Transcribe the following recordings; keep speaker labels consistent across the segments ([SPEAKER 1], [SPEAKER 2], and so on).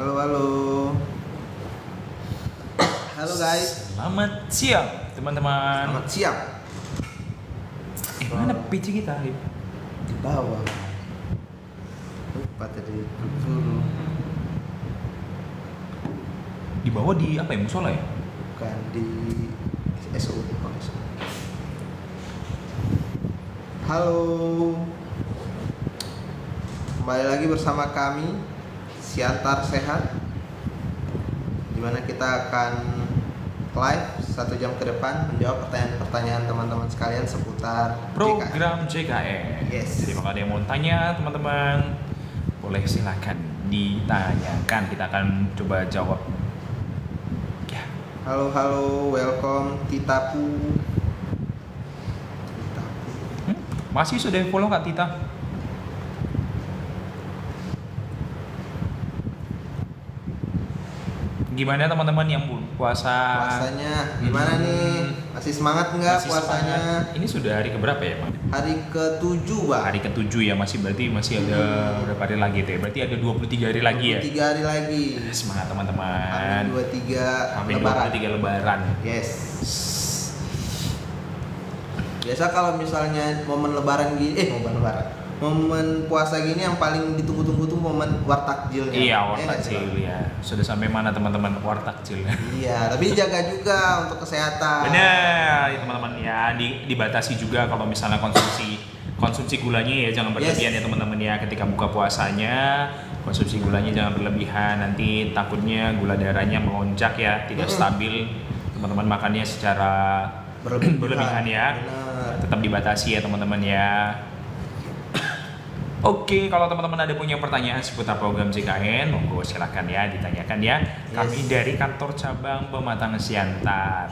[SPEAKER 1] Halo, halo. Halo guys.
[SPEAKER 2] Selamat siang teman-teman.
[SPEAKER 1] Selamat siang.
[SPEAKER 2] Mana PC kita?
[SPEAKER 1] Di bawah. Lupa tadi dulu.
[SPEAKER 2] Di bawah di apa ya, musola ya?
[SPEAKER 1] Bukan di SOD. Halo. Kembali lagi bersama kami Siantar Sehat, dimana kita akan live 1 jam ke depan menjawab pertanyaan-pertanyaan teman-teman sekalian seputar
[SPEAKER 2] program JKN.
[SPEAKER 1] Yes.
[SPEAKER 2] Jadi kalau ada yang mau tanya teman-teman, boleh silakan ditanyakan, kita akan coba jawab. Ya.
[SPEAKER 1] Halo, halo, welcome Titapu.
[SPEAKER 2] Masih sudah follow Kak Tita? Gimana teman-teman yang puasa?
[SPEAKER 1] Puasanya gimana nih? Masih semangat nggak
[SPEAKER 2] Masih
[SPEAKER 1] puasanya?
[SPEAKER 2] semangat. Ini sudah hari keberapa ya, Bang?
[SPEAKER 1] Hari ke-7, Bang.
[SPEAKER 2] Hari ke-7 ya, berarti masih ada berapa hari lagi tuh ya? Berarti ada 23 hari lagi ya?
[SPEAKER 1] 23 hari lagi.
[SPEAKER 2] Semangat teman-teman.
[SPEAKER 1] Amin 23
[SPEAKER 2] Amin
[SPEAKER 1] Lebaran.
[SPEAKER 2] 23 Lebaran.
[SPEAKER 1] Yes. Biasa kalau misalnya momen Lebaran momen puasa gini yang paling ditunggu-tunggu tuh momen wartakjilnya.
[SPEAKER 2] Iya, wartakjil ya. Sudah sampai mana teman-teman wartakjil?
[SPEAKER 1] Iya, tapi jaga juga untuk kesehatan.
[SPEAKER 2] Benar, ya, teman-teman ya. Dibatasi juga kalau misalnya konsumsi gulanya ya, jangan berlebihan ya teman-teman ya. Ketika buka puasanya, konsumsi gulanya jangan berlebihan. Nanti takutnya gula darahnya melonjak ya, tidak stabil. Teman-teman makannya secara berlebihan ya.
[SPEAKER 1] Benar.
[SPEAKER 2] Tetap dibatasi ya teman-teman ya. Oke, kalau teman-teman ada punya pertanyaan seputar program JKN, monggo silakan ya ditanyakan ya. Kami dari kantor cabang Pematang Siantar.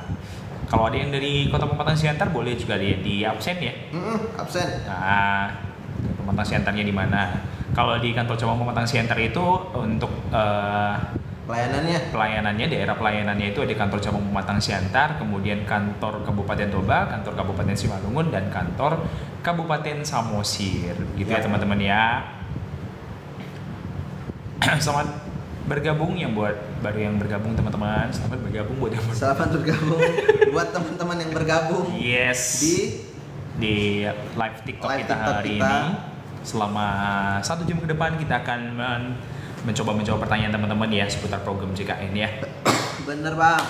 [SPEAKER 2] Kalau ada yang dari Kota Pematang Siantar boleh juga di absen ya.
[SPEAKER 1] Absen.
[SPEAKER 2] Nah, Pematang Siantarnya di mana? Kalau di kantor cabang Pematang Siantar itu untuk pelayanannya, daerah pelayanannya itu ada kantor cabang Pematang Siantar, kemudian kantor Kabupaten Toba, kantor Kabupaten Simalungun, dan kantor Kabupaten Samosir, gitu ya teman-teman ya. Selamat bergabung baru yang bergabung teman-teman. Selamat bergabung buat yang
[SPEAKER 1] buat teman-teman yang bergabung.
[SPEAKER 2] Yes. Di live TikTok kita hari ini. Selama 1 jam ke depan kita akan mencoba menjawab pertanyaan teman-teman ya seputar program JKN ya.
[SPEAKER 1] Bener, Bang.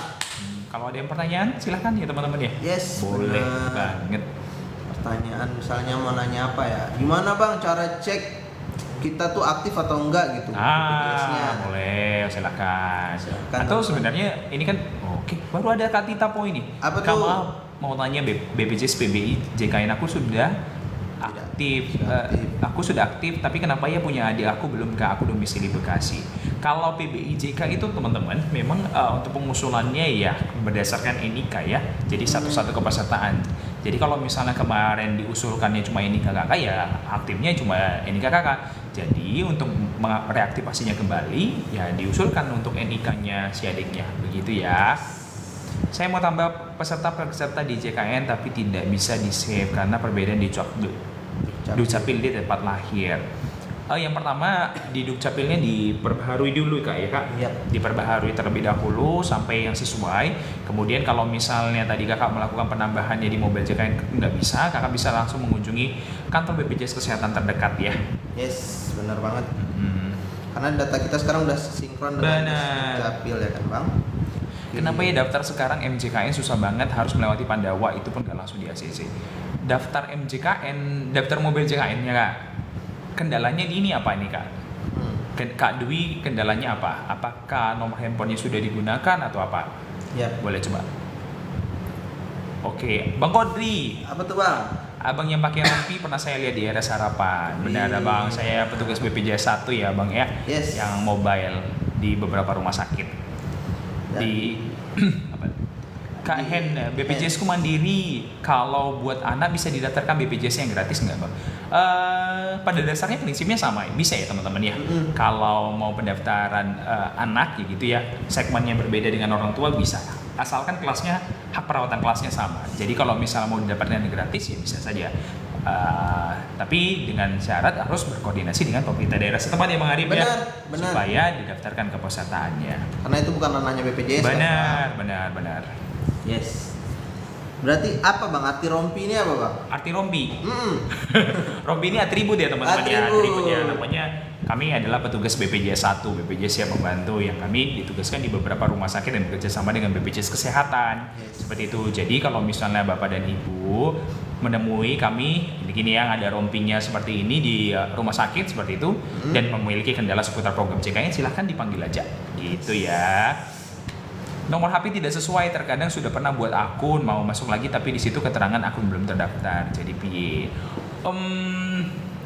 [SPEAKER 2] Kalau ada yang pertanyaan silahkan ya teman-teman ya.
[SPEAKER 1] Yes.
[SPEAKER 2] Boleh
[SPEAKER 1] bener.
[SPEAKER 2] banget.
[SPEAKER 1] Pertanyaan misalnya mau nanya apa ya? Gimana, Bang, cara cek kita tuh aktif atau enggak gitu? BPJS-nya.
[SPEAKER 2] Boleh, silakan. Atau sebenarnya ini kan baru ada Kak Tita po ini.
[SPEAKER 1] Apa
[SPEAKER 2] Kamu
[SPEAKER 1] tuh?
[SPEAKER 2] mau tanya BPJS PBI JKN aku sudah aktif. Aku sudah aktif, tapi kenapa ya punya adik aku belum aku domisili Bekasi. Kalau PBI JK itu teman-teman memang untuk pengusulannya ya berdasarkan NIK ya. Jadi satu-satu kepesertaan. Jadi kalau misalnya kemarin diusulkannya cuma NIK kakak ya aktifnya cuma NIK kakak. Jadi untuk mereaktivasinya kembali ya diusulkan untuk NIK-nya si adiknya. Begitu ya. Saya mau tambah peserta di JKN tapi tidak bisa di-save karena perbedaan di Dukcapil di tempat lahir. Yang pertama di Dukcapilnya diperbaharui dulu Kak ya Kak.
[SPEAKER 1] Yep.
[SPEAKER 2] Diperbaharui terlebih dahulu sampai yang sesuai. Kemudian kalau misalnya tadi Kakak melakukan penambahannya di mobil JKN nggak bisa, Kakak bisa langsung mengunjungi kantor BPJS Kesehatan terdekat ya.
[SPEAKER 1] Yes, benar banget. Karena data kita sekarang udah sinkron dengan Dukcapil ya kan, Bang?
[SPEAKER 2] Kenapa ya daftar sekarang MJKN susah banget, harus melewati Pandawa, itu pun nggak langsung di ACC. Daftar MJKN, daftar mobil JKN-nya Kak, kendalanya di ini apa ini Kak? Kak Dwi, kendalanya apa? Apakah nomor handphonenya sudah digunakan atau apa?
[SPEAKER 1] Yap.
[SPEAKER 2] Boleh coba. Oke, Bang Kodri.
[SPEAKER 1] Apa tuh, Bang?
[SPEAKER 2] Abang yang pakai rompi pernah saya lihat di area sarapan. Benar Bang, saya petugas BPJS 1 ya Bang ya.
[SPEAKER 1] Yes.
[SPEAKER 2] Yang mobile di beberapa rumah sakit. Di apa? Kak Hen, BPJS ku mandiri. Kalau buat anak bisa didaftarkan BPJS yang gratis nggak Bang? Pada dasarnya prinsipnya sama, bisa ya teman-teman ya. Kalau mau pendaftaran anak ya gitu ya, segmennya berbeda dengan orang tua bisa. Asalkan kelasnya, hak perawatan kelasnya sama. Jadi kalau misalnya mau didapatkan gratis ya bisa saja. Tapi dengan syarat harus berkoordinasi dengan pemerintah daerah setempat ya Bang Arif ya,
[SPEAKER 1] Benar.
[SPEAKER 2] supaya didaftarkan kepesertaannya.
[SPEAKER 1] Karena itu bukan ranahnya BPJS.
[SPEAKER 2] Benar.
[SPEAKER 1] Yes. Berarti apa Bang? Arti rompi ini apa Bang?
[SPEAKER 2] Arti rompi. Rompi ini atribut ya teman-teman ya. Atribut ya, namanya kami adalah petugas BPJS 1, BPJS yang membantu yang kami ditugaskan di beberapa rumah sakit dan bekerja sama dengan BPJS Kesehatan. Seperti itu. Jadi kalau misalnya Bapak dan Ibu menemui kami begini yang ada rompinya seperti ini di rumah sakit seperti itu dan memiliki kendala seputar program JKN, silahkan dipanggil aja. Gitu ya. Nomor HP tidak sesuai, terkadang sudah pernah buat akun mau masuk lagi tapi di situ keterangan akun belum terdaftar. Jadi piye?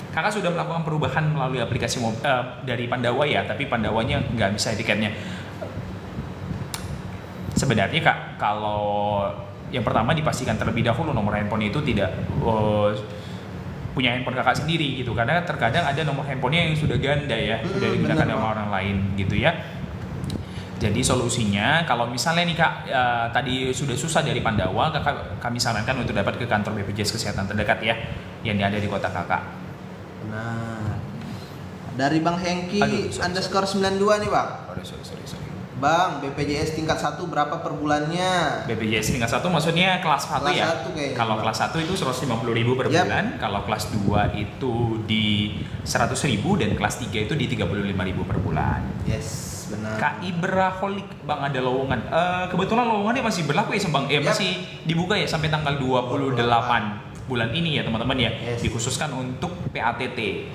[SPEAKER 2] Kakak sudah melakukan perubahan melalui aplikasi dari Pandawa ya, tapi Pandawanya nggak bisa tiketnya. Sebenarnya Kak, kalau yang pertama dipastikan terlebih dahulu nomor handphone itu tidak punya handphone kakak sendiri gitu, karena terkadang ada nomor handphonenya yang sudah ganda ya, sudah digunakan sama orang lain gitu ya. Jadi solusinya kalau misalnya nih Kak tadi sudah susah dari Pandawa, kami sarankan untuk dapat ke kantor BPJS Kesehatan terdekat ya, yang ada di kota kakak.
[SPEAKER 1] Nah, dari Bang Hengki _92 nih Bang.
[SPEAKER 2] Sorry.
[SPEAKER 1] Bang, BPJS tingkat 1 berapa per bulannya?
[SPEAKER 2] BPJS tingkat 1 maksudnya kelas 1 ya? Kalau kelas 1 itu 150.000 per bulan, kalau kelas 2 itu di 100.000 dan kelas 3 itu di 35.000 per bulan.
[SPEAKER 1] Yes, benar.
[SPEAKER 2] KI Beraholik Bang, ada lowongan. Kebetulan lowongannya masih berlaku ya Bang? Masih dibuka ya sampai tanggal 28 bulan ini ya teman-teman ya.
[SPEAKER 1] Yes.
[SPEAKER 2] Dikhususkan untuk PATT.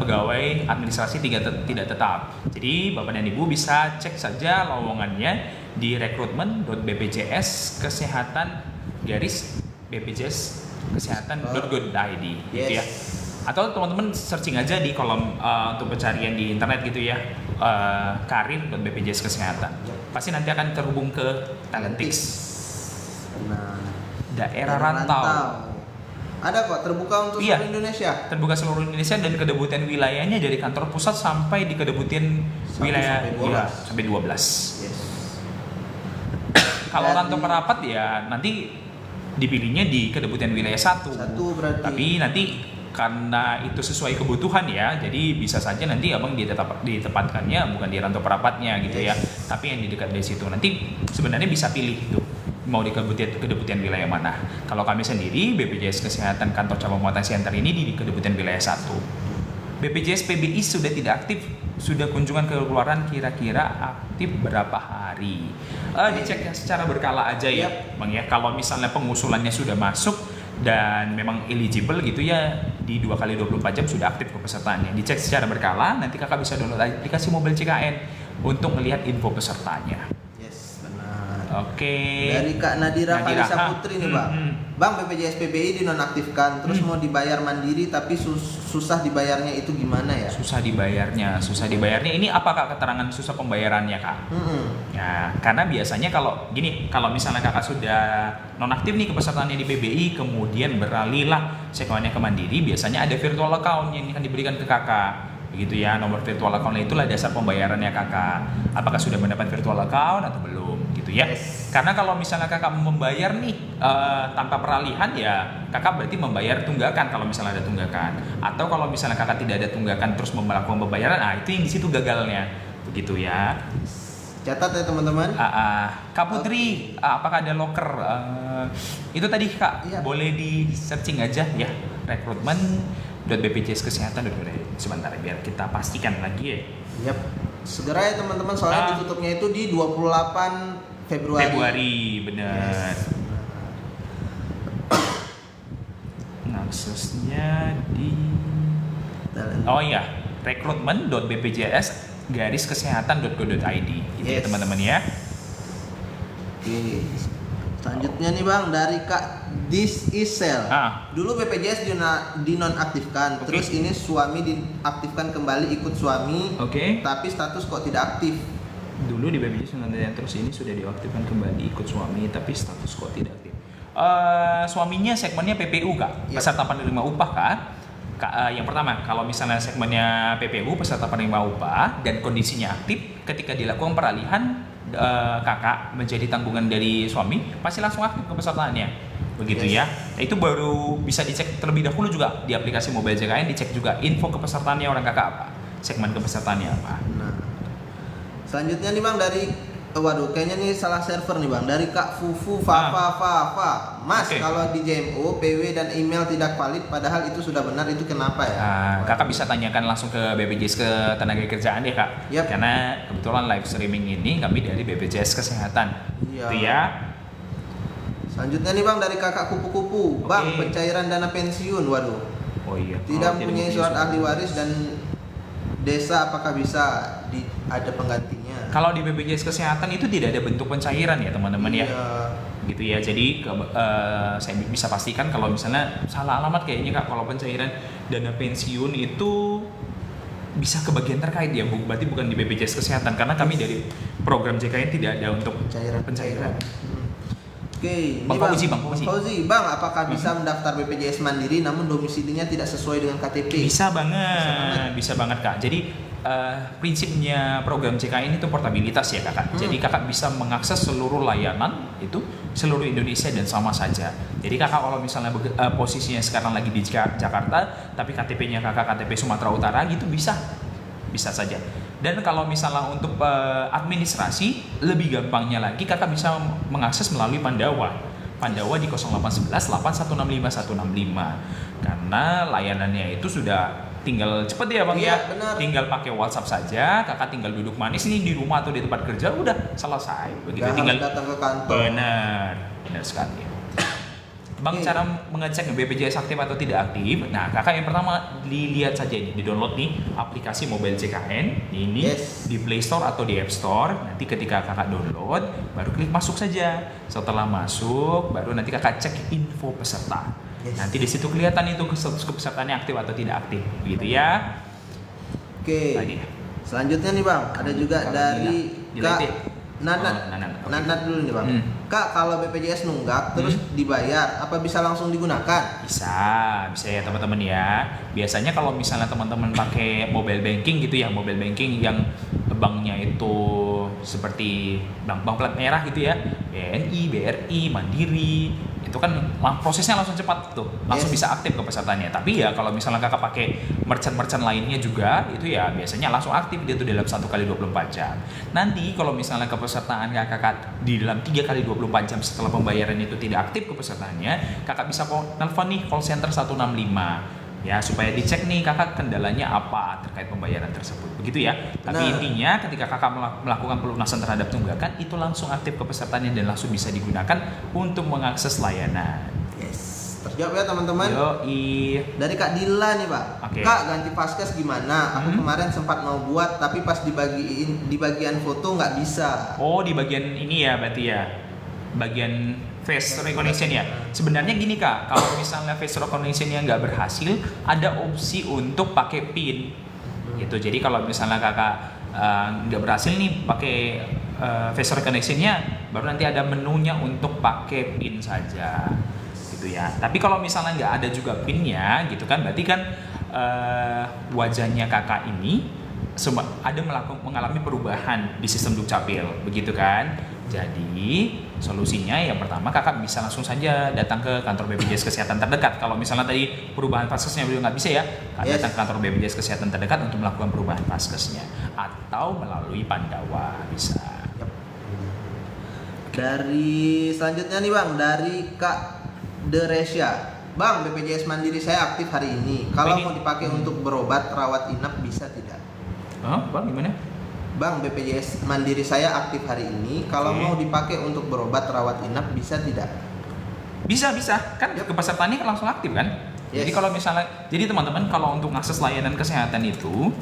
[SPEAKER 2] Pegawai administrasi tidak tetap. Jadi Bapak dan Ibu bisa cek saja lowongannya di rekrutmen.bpjs kesehatan _bpjskesehatan.go.id gitu ya. Atau teman-teman searching aja di kolom untuk pencarian di internet gitu ya, karir.bpjs kesehatan. Pasti nanti akan terhubung ke Talentix.
[SPEAKER 1] Nah,
[SPEAKER 2] daerah rantau.
[SPEAKER 1] Ada kok terbuka untuk seluruh Indonesia.
[SPEAKER 2] Terbuka seluruh Indonesia dan kedebutan wilayahnya dari kantor pusat sampai di kedebutan wilayah sampai 12. Yes. Kalau rantau merapat ya nanti dipilihnya di kedebutan wilayah 1 berarti. Tapi nanti karena itu sesuai kebutuhan ya, jadi bisa saja nanti abang ditempatkannya bukan di rantau perapatnya gitu ya, tapi yang di dekat dari situ. Nanti sebenarnya bisa pilih tuh mau di kedebutan wilayah mana. Kalau kami sendiri BPJS Kesehatan kantor cabang Muatan Center ini di kedebutan wilayah 1. BPJS PBI sudah tidak aktif, sudah kunjungan keluaran kira-kira aktif berapa hari. Dicek secara berkala aja ya Bang ya. Kalau misalnya pengusulannya sudah masuk dan memang eligible gitu ya, di 2x24 jam sudah aktif kepesertaannya. Dicek secara berkala, nanti kakak bisa download aplikasi mobile JKN untuk melihat info pesertanya. Oke.
[SPEAKER 1] Dari Kak Nadira Falisa Putri nih Bang. Bang, BPJS PBI dinonaktifkan terus mau dibayar mandiri tapi susah dibayarnya, itu gimana ya?
[SPEAKER 2] Susah dibayarnya. Ini apakah keterangan susah pembayarannya Kak? Ya, karena biasanya kalau misalnya kakak sudah nonaktif nih kepesertaannya di PBI, kemudian beralihlah segmennya ke mandiri, biasanya ada virtual account yang akan diberikan ke kakak. Begitu ya, nomor virtual account itulah dasar pembayarannya kakak. Apakah sudah mendapat virtual account atau belum gitu ya. Karena kalau misalnya kakak membayar nih tanpa peralihan ya kakak berarti membayar tunggakan kalau misalnya ada tunggakan. Atau kalau misalnya kakak tidak ada tunggakan terus melakukan pembayaran, itu yang di situ gagalnya. Begitu ya.
[SPEAKER 1] Catat ya teman-teman.
[SPEAKER 2] Kak Putri, apakah ada locker? Itu tadi Kak, boleh di searching aja ya, rekrutmen.bpjskesehatan.go.id. Sebentar biar kita pastikan lagi ya.
[SPEAKER 1] Yap. Segera ya teman-teman, soalnya ditutupnya itu di 28 Februari.
[SPEAKER 2] Benar. Aksesnya di rekrutmen.bpjs-kesehatan.go.id gitu ya teman-teman ya.
[SPEAKER 1] Oke. Selanjutnya nih Bang, dari Kak Disisel. Dulu BPJS dinonaktifkan, terus ini suami diaktifkan kembali ikut suami. Tapi status kok tidak aktif.
[SPEAKER 2] Dulu di BPJS terus ini sudah diaktifkan kembali ikut suami, tapi status kok tidak aktif. Suaminya segmennya PPU Kak, peserta penerima upah Kak. Yang pertama, kalau misalnya segmennya PPU peserta penerima upah dan kondisinya aktif, ketika dilakukan peralihan kakak menjadi tanggungan dari suami, pasti langsung aktif kepesertaannya. begitu ya. Nah, itu baru bisa dicek terlebih dahulu juga di aplikasi Mobile JKN, dicek juga info kepesertaannya orang kakak apa, segmen kepesertaannya apa.
[SPEAKER 1] Nah, selanjutnya nih Bang dari waduh kayaknya nih salah server nih Bang, dari Kak Fufu Fafa. Mas, kalau di JMO PW dan email tidak valid padahal itu sudah benar, itu kenapa ya?
[SPEAKER 2] Kakak bisa tanyakan langsung ke BPJS Ketenagakerjaan ya Kak.
[SPEAKER 1] Yep.
[SPEAKER 2] Karena kebetulan live streaming ini kami dari BPJS Kesehatan.
[SPEAKER 1] Iya.
[SPEAKER 2] Itu ya.
[SPEAKER 1] Selanjutnya nih Bang dari Kakak Kupu-Kupu. Bang, pencairan dana pensiun, waduh.
[SPEAKER 2] Oh iya.
[SPEAKER 1] Tidak mempunyai surat ahli waris dan desa, apakah bisa ada penggantinya?
[SPEAKER 2] Kalau di BPJS Kesehatan itu tidak ada bentuk pencairan ya teman-teman ya. Gitu ya. Jadi saya bisa pastikan kalau misalnya salah alamat kayaknya Kak, kalau pencairan dana pensiun itu bisa ke bagian terkait ya, berarti bukan di BPJS Kesehatan karena kami dari program JKN tidak ada untuk pencairan.
[SPEAKER 1] Oke,
[SPEAKER 2] Bang
[SPEAKER 1] Fauzi, Bang, apakah bisa mendaftar BPJS Mandiri namun domisilinya tidak sesuai dengan KTP?
[SPEAKER 2] Bisa banget Kak. Jadi prinsipnya program JKN itu portabilitas ya Kakak. Jadi Kakak bisa mengakses seluruh layanan itu seluruh Indonesia dan sama saja. Jadi Kakak kalau misalnya posisinya sekarang lagi di Jakarta, tapi KTP-nya Kakak KTP Sumatera Utara gitu bisa saja. Dan kalau misalnya untuk administrasi lebih gampangnya lagi Kakak bisa mengakses melalui Pandawa di 0811 8165 165 karena layanannya itu sudah tinggal cepet ya Bang ya.
[SPEAKER 1] Benar.
[SPEAKER 2] Tinggal pakai WhatsApp saja, Kakak tinggal duduk manis nih di rumah atau di tempat kerja udah selesai. Begitu tinggal
[SPEAKER 1] datang ke kantor.
[SPEAKER 2] Benar sekali. Bang, cara mengecek BPJS aktif atau tidak aktif. Nah, Kakak yang pertama dilihat saja ini, di-download nih aplikasi Mobile JKN ini di Play Store atau di App Store. Nanti ketika Kakak download, baru klik masuk saja. Setelah masuk, baru nanti Kakak cek info peserta. Nanti di situ kelihatan itu kepesertaannya aktif atau tidak aktif, gitu ya.
[SPEAKER 1] Oke. Selanjutnya nih Bang, ada juga dari Kak Nanat dulu nih Bang. Kak, kalau BPJS nunggak terus dibayar, apa bisa langsung digunakan?
[SPEAKER 2] Bisa ya teman-teman ya. Biasanya kalau misalnya teman-teman pakai mobile banking gitu ya, mobile banking yang banknya itu seperti bank plat merah gitu ya, BNI, BRI, Mandiri, itu kan prosesnya langsung cepat tuh, langsung bisa aktif kepesertaannya. Tapi ya kalau misalnya Kakak pakai merchant lainnya juga, itu ya biasanya langsung aktif dia tuh dalam 1x24 jam. Nanti kalau misalnya kepesertaan Kakak di dalam 3x24 jam setelah pembayaran itu tidak aktif kepesertaannya, Kakak bisa nelfon nih call center 165 ya supaya dicek nih Kakak kendalanya apa terkait pembayaran tersebut, begitu ya. Tapi intinya ketika Kakak melakukan pelunasan terhadap tunggakan itu langsung aktif kepesertaannya dan langsung bisa digunakan untuk mengakses layanan.
[SPEAKER 1] Terjawab ya teman-teman. Dari Kak Dila nih Pak. Kak, ganti Paskes gimana? Aku kemarin sempat mau buat tapi pas di bagian foto nggak bisa.
[SPEAKER 2] Oh, di bagian ini ya berarti ya, bagian face recognition ya. Sebenarnya gini Kak, kalau misalnya face recognition-nya nggak berhasil, ada opsi untuk pakai PIN gitu. Jadi kalau misalnya Kakak nggak berhasil nih pakai face recognition-nya, baru nanti ada menunya untuk pakai PIN saja gitu ya. Tapi kalau misalnya nggak ada juga PIN-nya gitu kan, berarti kan wajahnya Kakak ini ada mengalami perubahan di sistem Dukcapil, begitu kan? Jadi solusinya yang pertama Kakak bisa langsung saja datang ke kantor BPJS Kesehatan terdekat. Kalau misalnya tadi perubahan Paskesnya belum nggak bisa ya, datang ke kantor BPJS Kesehatan terdekat untuk melakukan perubahan Paskesnya atau melalui Pandawa bisa.
[SPEAKER 1] Dari selanjutnya nih Bang, dari Kak Deresya. Bang, BPJS Mandiri saya aktif hari ini. Kalau mau dipakai untuk berobat rawat inap bisa tidak?
[SPEAKER 2] Bang gimana?
[SPEAKER 1] Bang, BPJS Mandiri saya aktif hari ini. Kalau mau dipakai untuk berobat rawat inap bisa tidak?
[SPEAKER 2] Bisa. Kan kepesertaannya kan langsung aktif kan? Jadi kalau misalnya, jadi teman-teman kalau untuk akses layanan kesehatan itu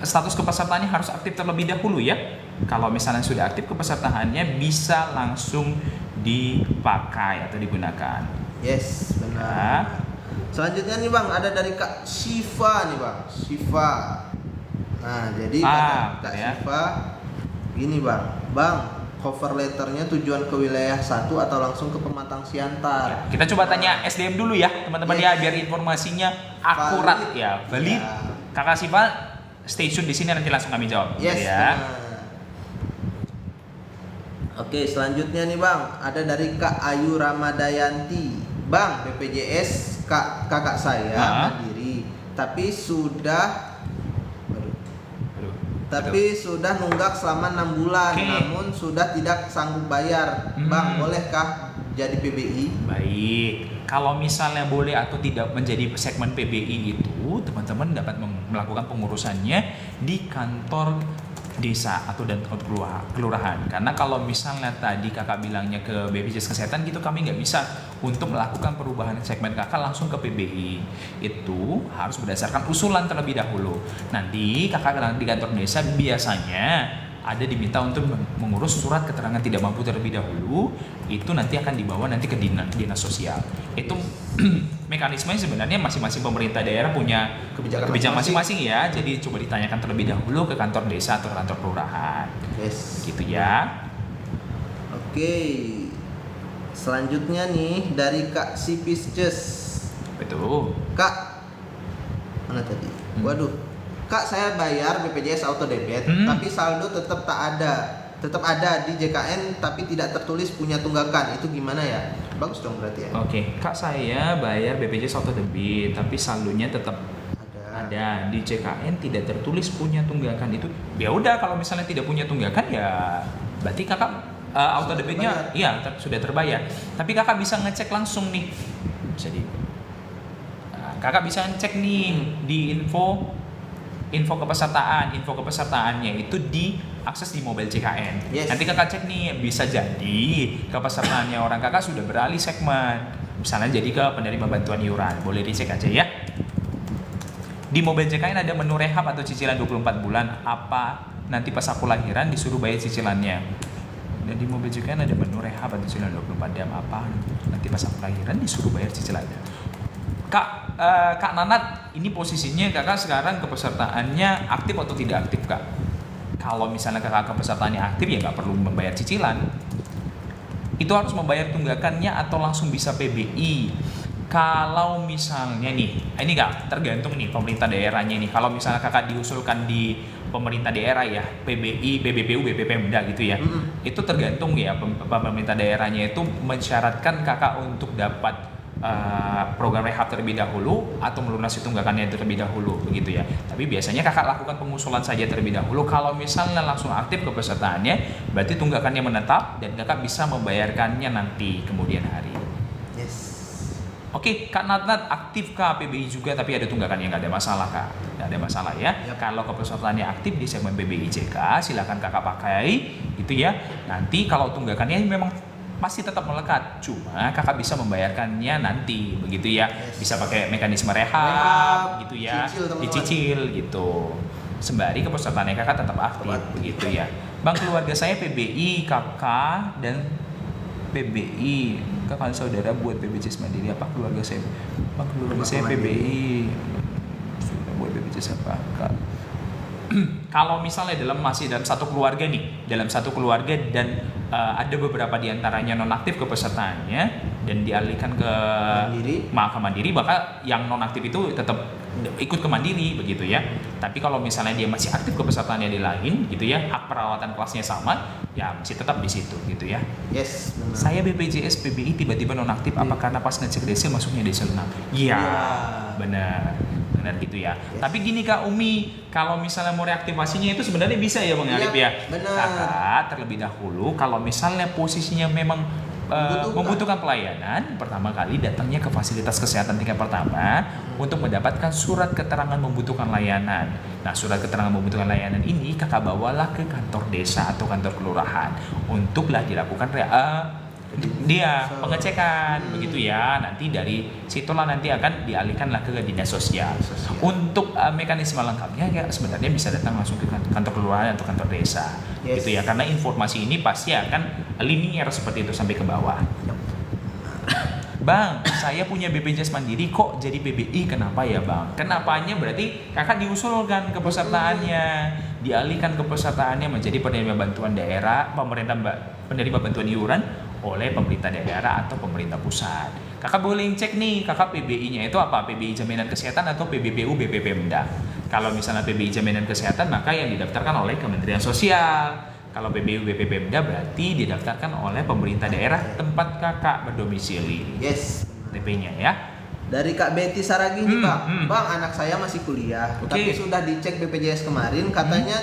[SPEAKER 2] status kepesertaannya harus aktif terlebih dahulu ya. Kalau misalnya sudah aktif kepesertaannya bisa langsung dipakai atau digunakan.
[SPEAKER 1] Benar. Selanjutnya nih Bang, ada dari Kak Siva nih Bang. Nah, jadi Kak Siva gini Bang, cover letternya tujuan ke wilayah 1 atau langsung ke Pematang Siantar?
[SPEAKER 2] Kita coba tanya SDM dulu ya teman-teman ya, biar informasinya akurat valid. Kakak Siva stay tune di sini nanti langsung kami jawab ya.
[SPEAKER 1] Oke, selanjutnya nih Bang, ada dari Kak Ayu Ramadayanti. Bang, BPJS kakak saya mandiri, tapi sudah sudah nunggak selama 6 bulan, namun sudah tidak sanggup bayar. Bang, bolehkah jadi PBI?
[SPEAKER 2] Baik, kalau misalnya boleh atau tidak menjadi segmen PBI itu, teman-teman dapat melakukan pengurusannya di kantor desa atau dan kelurahan. Karena kalau misalnya tadi kakak bilangnya ke BPJS Kesehatan gitu, kami nggak bisa untuk melakukan perubahan segmen kakak langsung ke PBI. Itu harus berdasarkan usulan terlebih dahulu. Nanti kakak di kantor desa biasanya ada diminta untuk mengurus surat keterangan tidak mampu terlebih dahulu. Itu nanti akan dibawa nanti ke dinas sosial. Itu mekanismenya sebenarnya masing-masing pemerintah daerah punya kebijakan masing-masing ya. Jadi coba ditanyakan terlebih dahulu ke kantor desa atau kantor kelurahan.
[SPEAKER 1] Yes.
[SPEAKER 2] Gitu ya.
[SPEAKER 1] Oke. Selanjutnya nih dari Kak Sipisces.
[SPEAKER 2] Betul.
[SPEAKER 1] Kak, mana tadi? Waduh. Kak, saya bayar BPJS auto debit, tapi saldo tetap tetap ada di JKN tapi tidak tertulis punya tunggakan. Itu gimana ya? Bagus dong berarti ya.
[SPEAKER 2] Oke, Kak, saya bayar BPJS auto debit tapi saldonya tetap ada di JKN, tidak tertulis punya tunggakan. Itu ya udah, kalau misalnya tidak punya tunggakan ya berarti kakak auto debitnya iya sudah terbayar. Tapi kakak bisa ngecek langsung nih. Kakak bisa ngecek nih di info kepesertaannya itu diakses di mobile JKN.
[SPEAKER 1] Yes.
[SPEAKER 2] Nanti kakak cek nih, bisa jadi kepesertaannya orang kakak sudah beralih segmen, misalnya jadi ke penerima bantuan iuran. Boleh dicek aja ya. Di mobile JKN ada menu rehab atau cicilan 24 bulan. Apa nanti pas aku lahiran disuruh bayar cicilannya. Dan di mobile JKN ada menu rehab atau cicilan 24 jam. Apa nanti pas aku lahiran disuruh bayar cicilannya. Kak Nanat, ini posisinya kakak sekarang kepesertaannya aktif atau tidak aktif, Kak? Kalau misalnya kakak kepesertaannya aktif ya nggak perlu membayar cicilan. Itu harus membayar tunggakannya atau langsung bisa PBI. Kalau misalnya nih, ini Kak, tergantung nih pemerintah daerahnya nih. Kalau misalnya kakak diusulkan di pemerintah daerah ya, PBI, BBPU, BPPMda gitu ya. Itu tergantung ya, pemerintah daerahnya itu mensyaratkan kakak untuk dapat program rehab terlebih dahulu atau melunasi tunggakannya terlebih dahulu begitu ya. Tapi biasanya kakak lakukan pengusulan saja terlebih dahulu. Kalau misalnya langsung aktif kepesertaannya, berarti tunggakannya menetap dan kakak bisa membayarkannya nanti kemudian hari.
[SPEAKER 1] Yes.
[SPEAKER 2] Oke, Kak Natnat aktif Kak PBI juga tapi ada tunggakannya, nggak ada masalah Kak, nggak ada masalah ya. Kalau kepesertaannya aktif di segmen PBI JK, silakan kakak pakai gitu ya. Nanti kalau tunggakannya memang pasti tetap melekat, cuma kakak bisa membayarkannya nanti begitu ya. Bisa pakai mekanisme rehab gitu ya, dicicil gitu. Sembari kepesertaannya kakak tetap aktif begitu ya. Bang, keluarga saya PBI, kakak dan PBI, kakak saudara buat BPJS Mandiri. Apa keluarga saya? Bang, keluarga saya PBI sudah buat BPJS apa kak? Kalau misalnya masih dalam satu keluarga nih, dan ada beberapa diantaranya nonaktif kepesertaannya dan dialihkan ke Mandiri, maka yang nonaktif itu tetap ikut ke Mandiri begitu ya. Tapi kalau misalnya dia masih aktif kepesertaannya di lain gitu ya, hak perawatan kelasnya sama, ya masih tetap di situ gitu ya.
[SPEAKER 1] Yes, benar.
[SPEAKER 2] Saya BPJS PBI tiba-tiba nonaktif, apa karena pas ngecek desil masuknya desil 6? Iya, benar gitu ya. Yes. Tapi gini Kak Umi, kalau misalnya mau reaktivasinya itu sebenarnya bisa ya Bang Arif ya.
[SPEAKER 1] Benar.
[SPEAKER 2] Kakak terlebih dahulu kalau misalnya posisinya memang membutuhkan pelayanan, pertama kali datangnya ke fasilitas kesehatan tingkat pertama untuk mendapatkan surat keterangan membutuhkan layanan. Nah, surat keterangan membutuhkan layanan ini kakak bawalah ke kantor desa atau kantor kelurahan untuklah dilakukan pengecekan begitu ya. Nanti dari situlah nanti akan dialihkanlah ke dinas sosial. Untuk mekanisme lengkapnya ya sebenarnya bisa datang langsung ke kantor kelurahan atau kantor desa.
[SPEAKER 1] Yes.
[SPEAKER 2] Gitu ya, karena informasi ini pasti akan linear seperti itu sampai ke bawah. Bang, saya punya BPJS Mandiri kok jadi PBI, kenapa ya Bang? Kenapanya berarti kakak diusulkan kepesertaannya, dialihkan kepesertaannya menjadi penerima bantuan daerah, penerima bantuan iuran oleh pemerintah daerah atau pemerintah pusat. Kakak boleh cek nih, kakak PBI-nya itu apa? PBI Jaminan Kesehatan atau PBPU BPPMda. Kalau misalnya PBI Jaminan Kesehatan, maka yang didaftarkan oleh Kementerian Sosial. Kalau PBU BP Pemda berarti didaftarkan oleh pemerintah daerah tempat kakak berdomisili.
[SPEAKER 1] Yes.
[SPEAKER 2] KTP-nya ya.
[SPEAKER 1] Dari Kak Betty Saragi nih Bang. Bang, anak saya masih kuliah, tapi sudah dicek BPJS kemarin katanya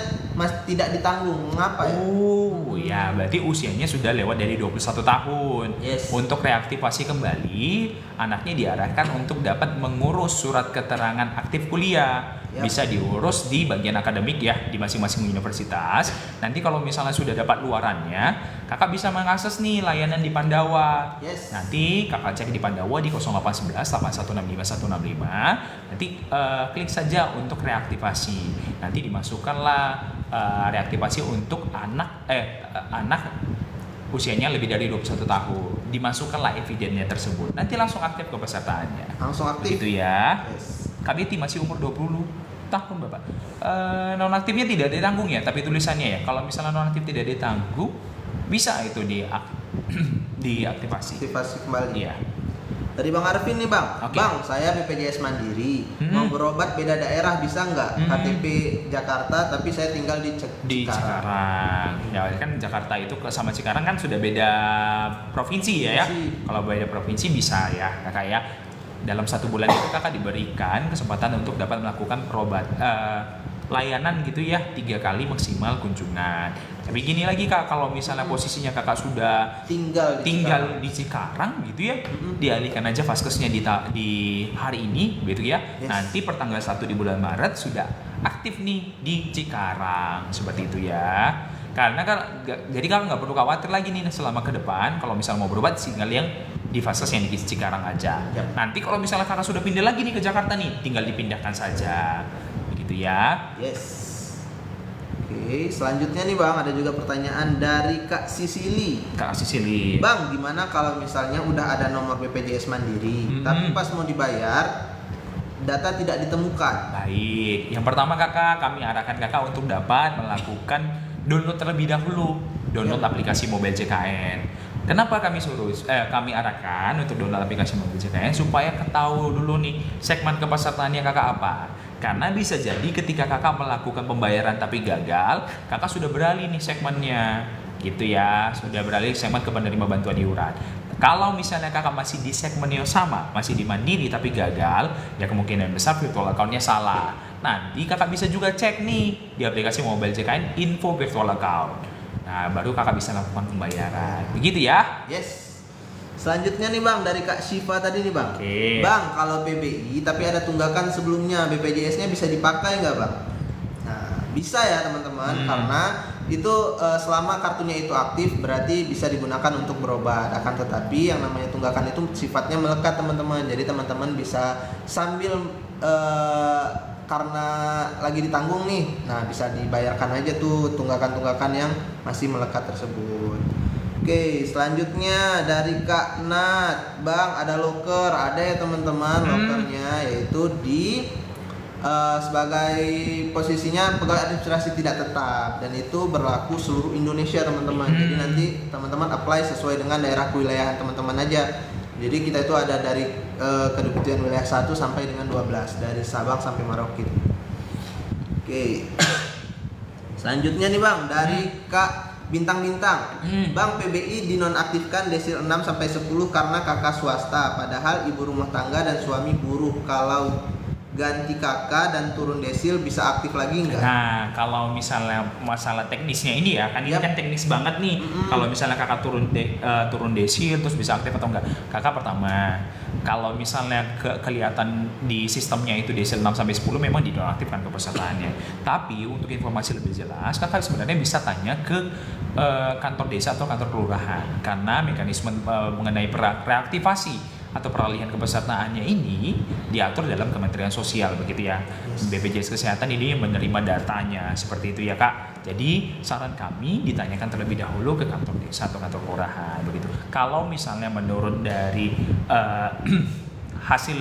[SPEAKER 1] tidak ditanggung. Mengapa ya?
[SPEAKER 2] Oh ya, berarti usianya sudah lewat dari 21 tahun.
[SPEAKER 1] Yes.
[SPEAKER 2] Untuk reaktivasi kembali, anaknya diarahkan untuk dapat mengurus surat keterangan aktif kuliah. Bisa diurus di bagian akademik ya, di masing-masing universitas. Nanti kalau misalnya sudah dapat luarannya, kakak bisa mengakses nih layanan di Pandawa.
[SPEAKER 1] Yes.
[SPEAKER 2] Nanti kakak cek di Pandawa di 0811 8165 165. Nanti klik saja untuk reaktivasi. Nanti dimasukkanlah reaktivasi untuk anak usianya lebih dari 21 tahun. Dimasukkanlah evidennya tersebut. Nanti langsung aktif kepesertaannya.
[SPEAKER 1] Langsung aktif.
[SPEAKER 2] Gitu ya.
[SPEAKER 1] Yes.
[SPEAKER 2] KBT masih umur 20 tahun Bapak. Nonaktifnya tidak ditanggung ya, tapi tulisannya ya. Kalau misalnya nonaktif tidak ditanggung, bisa itu diaktifasi.
[SPEAKER 1] Aktivasi kembali.
[SPEAKER 2] Iya.
[SPEAKER 1] Dari Bang Arvin nih Bang.
[SPEAKER 2] Okay.
[SPEAKER 1] Bang, saya BPJS Mandiri. Mau berobat beda daerah bisa nggak? KTP Jakarta, tapi saya tinggal di
[SPEAKER 2] Cikarang. Ya kan Jakarta itu sama Cikarang kan sudah beda provinsi ya. Kalau beda provinsi bisa ya kakak ya. Dalam 1 bulan itu kakak diberikan kesempatan untuk dapat melakukan layanan gitu ya 3 kali maksimal kunjungan. Tapi gini lagi kak, kalau misalnya posisinya kakak sudah tinggal di Cikarang gitu ya, dialihkan aja vaskesnya di hari ini gitu ya. Yes. Nanti pertanggal 1 di bulan Maret sudah aktif nih di Cikarang seperti itu ya. Karena kan jadi kakak nggak perlu khawatir lagi nih selama ke depan kalau misalnya mau berobat tinggal yang di vaskes yang di Cikarang aja. Yep. Nanti kalau misalnya kakak sudah pindah lagi nih ke Jakarta nih, tinggal dipindahkan saja. Begitu ya.
[SPEAKER 1] Yes. Oke, selanjutnya nih Bang, ada juga pertanyaan dari Kak Sisili.
[SPEAKER 2] Kak Sisili.
[SPEAKER 1] Bang, gimana kalau misalnya udah ada nomor BPJS Mandiri, tapi pas mau dibayar data tidak ditemukan?
[SPEAKER 2] Baik, yang pertama kakak, kami arahkan kakak untuk dapat melakukan download terlebih dahulu, download aplikasi Mobile JKN. Kenapa kami arahkan untuk download aplikasi Mobile JKN supaya ketahui dulu nih segmen kepesertaannya kakak apa. Karena bisa jadi ketika kakak melakukan pembayaran tapi gagal, kakak sudah beralih nih segmennya, gitu ya, sudah beralih segmen ke penerima bantuan iuran. Kalau misalnya kakak masih di segmen yang sama, masih di Mandiri tapi gagal, ya kemungkinan besar virtual account-nya salah. Nanti kakak bisa juga cek nih di aplikasi Mobile JKN info virtual account. Nah, baru kakak bisa lakukan pembayaran. Begitu ya?
[SPEAKER 1] Yes. Selanjutnya nih Bang, dari Kak Syifa tadi nih Bang.
[SPEAKER 2] Okay.
[SPEAKER 1] Bang, kalau PBI tapi ada tunggakan sebelumnya, BPJS-nya bisa dipakai nggak Bang? Nah, bisa ya teman-teman, karena itu selama kartunya itu aktif berarti bisa digunakan untuk berobat. Akan tetapi yang namanya tunggakan itu sifatnya melekat teman-teman. Jadi teman-teman bisa sambil karena lagi ditanggung nih, nah bisa dibayarkan aja tuh tunggakan-tunggakan yang masih melekat tersebut. Oke, selanjutnya dari Kak Nat. Bang, ada loker, ada ya teman-teman lokernya, yaitu di sebagai posisinya pegawai administrasi tidak tetap, dan itu berlaku seluruh Indonesia teman-teman. Jadi nanti teman-teman apply sesuai dengan daerah kewilayahan teman-teman aja. Jadi kita itu ada dari kedeputian wilayah 1 sampai dengan 12, dari Sabang sampai Merauke. Oke. Selanjutnya nih Bang, dari Kak Bintang-Bintang. Bang, PBI dinonaktifkan desil 6 sampai 10 karena kakak swasta, padahal ibu rumah tangga dan suami buruh. Kalau ganti kakak dan turun desil bisa aktif lagi nggak?
[SPEAKER 2] Nah, kalau misalnya masalah teknisnya ini ya, kan ini kan teknis banget nih. Kalau misalnya kakak turun desil terus bisa aktif atau enggak? Kakak pertama, kalau misalnya kelihatan di sistemnya itu desil 6 sampai 10 memang dinonaktifkan kepesertaannya. Tapi untuk informasi lebih jelas, kakak sebenarnya bisa tanya ke kantor desa atau kantor kelurahan, karena mekanisme mengenai reaktivasi atau peralihan kepesertaannya ini diatur dalam Kementerian Sosial begitu ya. BPJS Kesehatan ini menerima datanya seperti itu ya Kak. Jadi saran kami ditanyakan terlebih dahulu ke kantor desa atau kantor kelurahan begitu. Kalau misalnya menurut dari hasil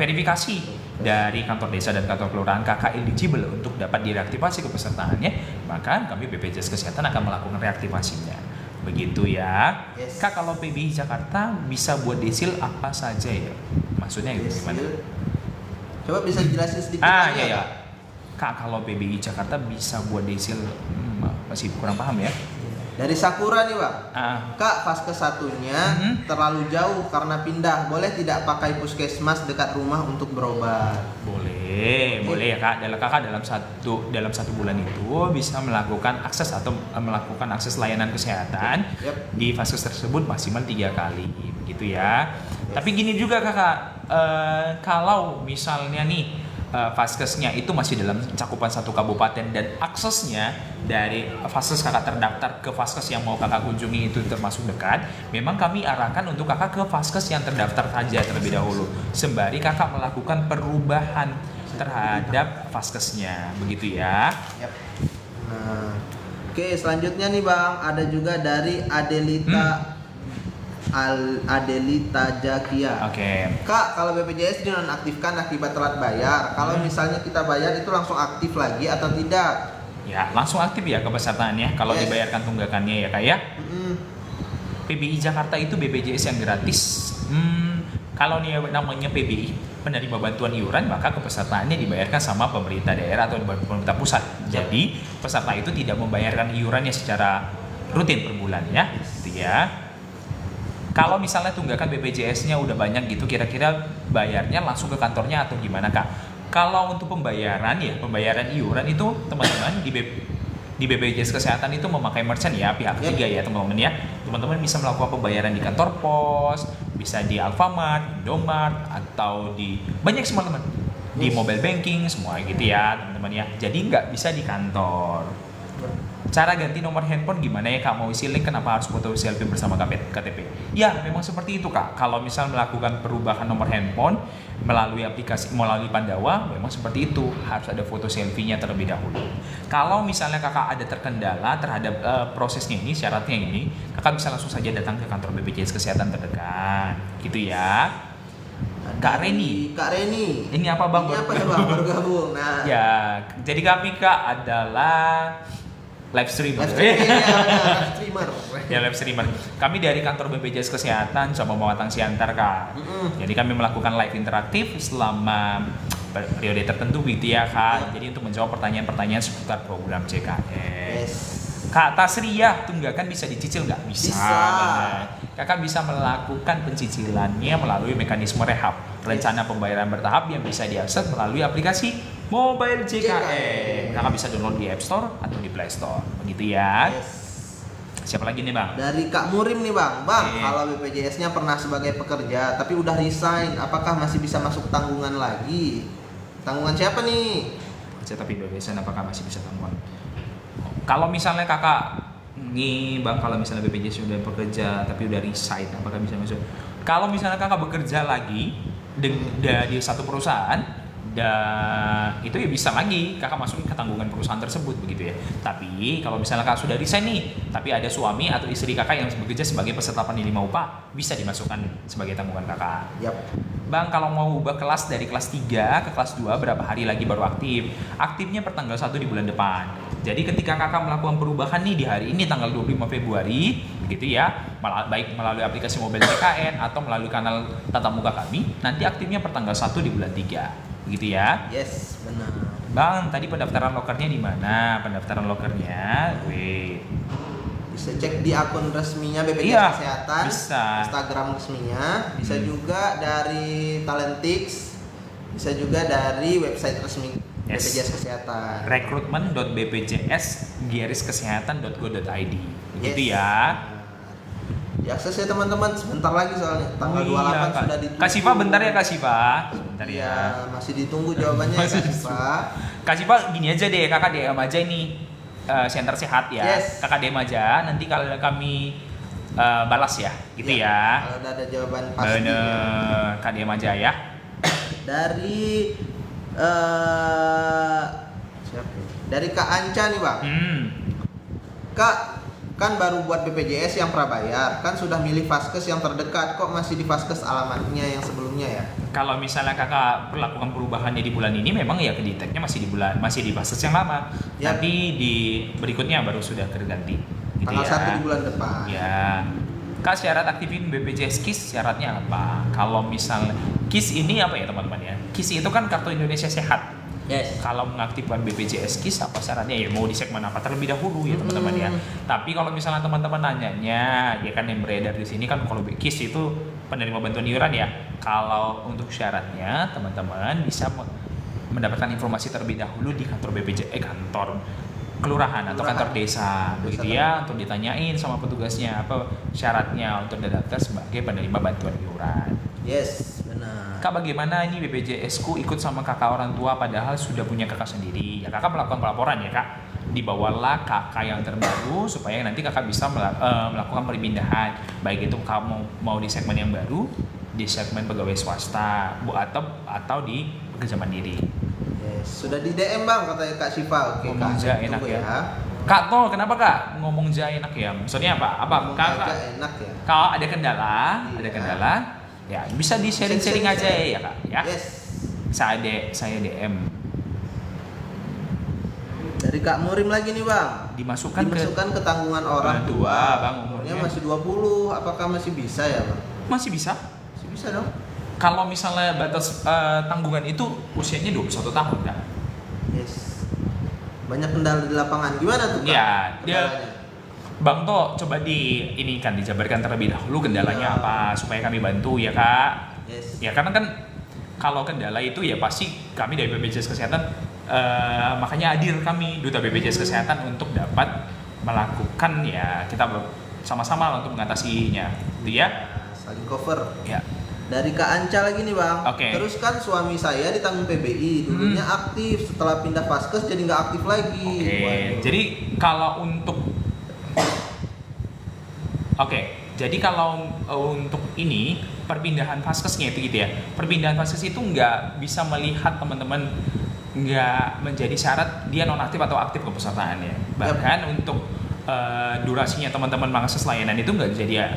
[SPEAKER 2] verifikasi dari kantor desa dan kantor kelurahan kakak eligible untuk dapat direaktivasi kepesertaannya, maka kami BPJS Kesehatan akan melakukan reaktivasinya. Begitu ya. Kak, kalau PBI Jakarta bisa buat desil apa saja ya? Maksudnya gimana?
[SPEAKER 1] Coba bisa jelasin sedikit
[SPEAKER 2] iya. Kak, kalau PBI Jakarta bisa buat desil masih kurang paham ya.
[SPEAKER 1] Dari Sakura nih Bang.
[SPEAKER 2] Ah,
[SPEAKER 1] Kak, fase satunya terlalu jauh karena pindah. Boleh tidak pakai puskesmas dekat rumah untuk berobat?
[SPEAKER 2] boleh ya Kak. Dalam satu bulan itu bisa melakukan akses layanan kesehatan di fase tersebut maksimal 3 kali, begitu ya. Tapi gini juga Kakak, kalau misalnya nih vaskesnya itu masih dalam cakupan satu kabupaten dan aksesnya dari vaskes kakak terdaftar ke vaskes yang mau kakak kunjungi itu termasuk dekat, memang kami arahkan untuk kakak ke vaskes yang terdaftar saja terlebih dahulu, sembari kakak melakukan perubahan terhadap vaskesnya, begitu ya.
[SPEAKER 1] Nah, oke, selanjutnya nih Bang, ada juga dari Adelita Jakia.
[SPEAKER 2] Oke.
[SPEAKER 1] Kak, kalau BPJS dinonaktifkan akibat telat bayar, kalau misalnya kita bayar itu langsung aktif lagi atau tidak?
[SPEAKER 2] Ya, langsung aktif ya kepesertaannya kalau dibayarkan tunggakannya ya Kak ya. PBI Jakarta itu BPJS yang gratis. Kalau namanya PBI, penerima bantuan iuran, maka kepesertaannya dibayarkan sama pemerintah daerah atau pemerintah pusat. Jadi peserta itu tidak membayarkan iurannya secara rutin per bulan ya, gitu ya. Kalau misalnya tunggakan BPJS-nya udah banyak gitu, kira-kira bayarnya langsung ke kantornya atau gimana Kak? Kalau untuk pembayaran iuran itu teman-teman di BPJS Kesehatan itu memakai merchant ya, pihak ketiga ya teman-teman ya. Teman-teman bisa melakukan pembayaran di kantor pos, bisa di Alfamart, Indomart, atau di banyak semua teman, di mobile banking semua gitu ya teman-teman ya. Jadi nggak bisa di kantor. Cara ganti nomor handphone gimana ya Kak? Mau isi link, kenapa harus foto selfie bersama KTP? Ya memang seperti itu Kak. Kalau misal melakukan perubahan nomor handphone melalui Pandawa, memang seperti itu, harus ada foto selfie-nya terlebih dahulu. Kalau misalnya Kakak ada terkendala terhadap prosesnya ini, syaratnya ini, Kakak bisa langsung saja datang ke kantor BPJS Kesehatan terdekat, gitu ya. Kak Reni. Ini apa Bang?
[SPEAKER 1] Ini apa ya Bang? Baru gabung. Nah.
[SPEAKER 2] Ya, jadi kami Kak adalah live streamer. Live streamer. Kami dari kantor BPJS Kesehatan sama Mawatang Siantar Kak. Jadi kami melakukan live interaktif selama periode tertentu gitu ya Kak. Jadi untuk menjawab pertanyaan-pertanyaan seputar program JKN. Kak Tasria, tunggakan bisa dicicil nggak? Bisa. Kakak bisa melakukan pencicilannya melalui mekanisme rehab, rencana pembayaran bertahap yang bisa diakses melalui aplikasi Mobile JKN. Kakak bisa download di App Store atau di Play Store, begitu ya. Siapa lagi nih Bang?
[SPEAKER 1] Dari Kak Murim nih Bang. Kalau BPJS-nya pernah sebagai pekerja tapi udah resign, apakah masih bisa masuk tanggungan lagi? Tanggungan siapa nih?
[SPEAKER 2] Tapi BPJS apakah masih bisa tanggungan? Kalau misalnya kakak Bang, kalau misalnya BPJS sudah bekerja tapi udah resign, apakah bisa masuk? Kalau misalnya kakak bekerja lagi di satu perusahaan, itu ya bisa lagi kakak masuk ke tanggungan perusahaan tersebut, begitu ya. Tapi kalau misalnya kakak sudah resign nih, tapi ada suami atau istri kakak yang bekerja sebagai peserta penerima upah, bisa dimasukkan sebagai tanggungan kakak. Bang, kalau mau ubah kelas dari kelas 3 ke kelas 2 berapa hari lagi baru aktif? Aktifnya per tanggal 1 di bulan depan. Jadi ketika kakak melakukan perubahan nih di hari ini tanggal 25 Februari, begitu ya, baik melalui aplikasi Mobile JKN atau melalui kanal tatap muka kami, nanti aktifnya per tanggal 1 di bulan 3. Begitu ya?
[SPEAKER 1] Yes, benar.
[SPEAKER 2] Bang, tadi pendaftaran lokernya di mana? Pendaftaran lokernya,
[SPEAKER 1] bisa cek di akun resminya BPJS Kesehatan,
[SPEAKER 2] bisa.
[SPEAKER 1] Instagram resminya, bisa juga dari Talentix, bisa juga dari website resmi BPJS Kesehatan.
[SPEAKER 2] Rekrutmen.bpjs-kesehatan.go.id. Begitu ya.
[SPEAKER 1] Diakses ya teman-teman, sebentar lagi soalnya tanggal 28 sudah ditunggu.
[SPEAKER 2] Kak Siva bentar ya Kak Siva. Sebentar ya.
[SPEAKER 1] Masih ditunggu jawabannya ya Kak Siva.
[SPEAKER 2] Kak Siva gini aja deh, kakak DM aja ini Center Sehat ya. Kakak DM aja, nanti kalau kami balas ya, gitu ya.
[SPEAKER 1] Kalau udah ada jawaban pasti.
[SPEAKER 2] Bener, Kak DM aja ya.
[SPEAKER 1] Dari siapa? Dari Kak Anca nih Bang. Kak, kan baru buat BPJS yang prabayar, kan sudah milih vaskes yang terdekat, kok masih di vaskes alamatnya yang sebelumnya ya?
[SPEAKER 2] Kalau misalnya kakak melakukan perubahannya di bulan ini, memang ya kedeteknya masih di vaskes yang lama. Tapi di berikutnya baru sudah terganti. Gitu
[SPEAKER 1] tanggal 1 di bulan depan.
[SPEAKER 2] Ya. Kak, syarat aktifin BPJS KIS syaratnya apa? Kalau misalnya KIS ini apa ya teman-teman ya? KIS itu kan kartu Indonesia Sehat.
[SPEAKER 1] Yes.
[SPEAKER 2] Kalau mengaktifkan BPJS KIS apa syaratnya ya, mau di segmen apa terlebih dahulu ya teman-teman ya. Tapi kalau misalnya teman-teman nanyanya ya kan yang beredar di sini kan kalau KIS itu penerima bantuan iuran ya. Kalau untuk syaratnya teman-teman bisa mendapatkan informasi terlebih dahulu di kantor kantor kelurahan atau kantor desa begitu ya, untuk ditanyain sama petugasnya apa syaratnya untuk daftar sebagai penerima bantuan iuran.
[SPEAKER 1] Yes, benar.
[SPEAKER 2] Kak, bagaimana ini BPJS ku ikut sama kakak orang tua padahal sudah punya kakak sendiri? Ya kakak melakukan pelaporan ya kak. Dibawalah kakak yang terbaru supaya nanti kakak bisa melakukan perpindahan. Baik itu kamu mau di segmen yang baru, di segmen pegawai swasta, atau di pekerja mandiri.
[SPEAKER 1] Yes. Sudah di DM bang katanya Kak Siva. Oke
[SPEAKER 2] Ngomong
[SPEAKER 1] Kak,
[SPEAKER 2] aja enak ya. Kak kenapa kak ngomong aja enak ya? Maksudnya apa?
[SPEAKER 1] Ngomong
[SPEAKER 2] Kakak
[SPEAKER 1] aja enak ya.
[SPEAKER 2] kalau ada kendala,
[SPEAKER 1] Iya.
[SPEAKER 2] ya bisa di sharing aja ya kak ya.
[SPEAKER 1] Yes.
[SPEAKER 2] Saya DM.
[SPEAKER 1] Dari Kak Murim lagi nih bang.
[SPEAKER 2] Dimasukkan
[SPEAKER 1] ke tanggungan orang
[SPEAKER 2] tua,
[SPEAKER 1] tua.
[SPEAKER 2] bang,
[SPEAKER 1] Umurnya
[SPEAKER 2] umurnya
[SPEAKER 1] masih 20. Apakah masih bisa ya bang?
[SPEAKER 2] masih bisa.
[SPEAKER 1] Masih bisa dong.
[SPEAKER 2] Kalau misalnya batas tanggungan itu usianya 21 tahun kan?
[SPEAKER 1] Yes. Banyak kendala di lapangan. Gimana tuh Kak?
[SPEAKER 2] Ya,
[SPEAKER 1] Kendalanya?
[SPEAKER 2] Bang To coba dijabarkan terlebih dahulu kendalanya
[SPEAKER 1] Iya.
[SPEAKER 2] apa supaya kami bantu ya kak.
[SPEAKER 1] Yes.
[SPEAKER 2] Ya karena kan kalau kendala itu ya pasti kami dari BPJS Kesehatan makanya hadir kami duta BPJS Kesehatan untuk dapat melakukan ya kita sama-sama untuk mengatasinya, gitu ya.
[SPEAKER 1] Saling cover.
[SPEAKER 2] Ya.
[SPEAKER 1] Dari Kak Anca lagi nih bang.
[SPEAKER 2] Oke.
[SPEAKER 1] Terus kan suami saya ditanggung PBI. Dulunya aktif, setelah pindah Vaskes jadi nggak aktif lagi.
[SPEAKER 2] Oke.
[SPEAKER 1] Waduh.
[SPEAKER 2] Jadi kalau untuk ini perpindahan Vaskesnya itu gitu ya. Perpindahan Vaskes itu nggak bisa melihat teman-teman nggak menjadi syarat dia nonaktif atau aktif kepesertaannya. Bahkan untuk durasinya teman-teman mengakses layanan itu nggak jadi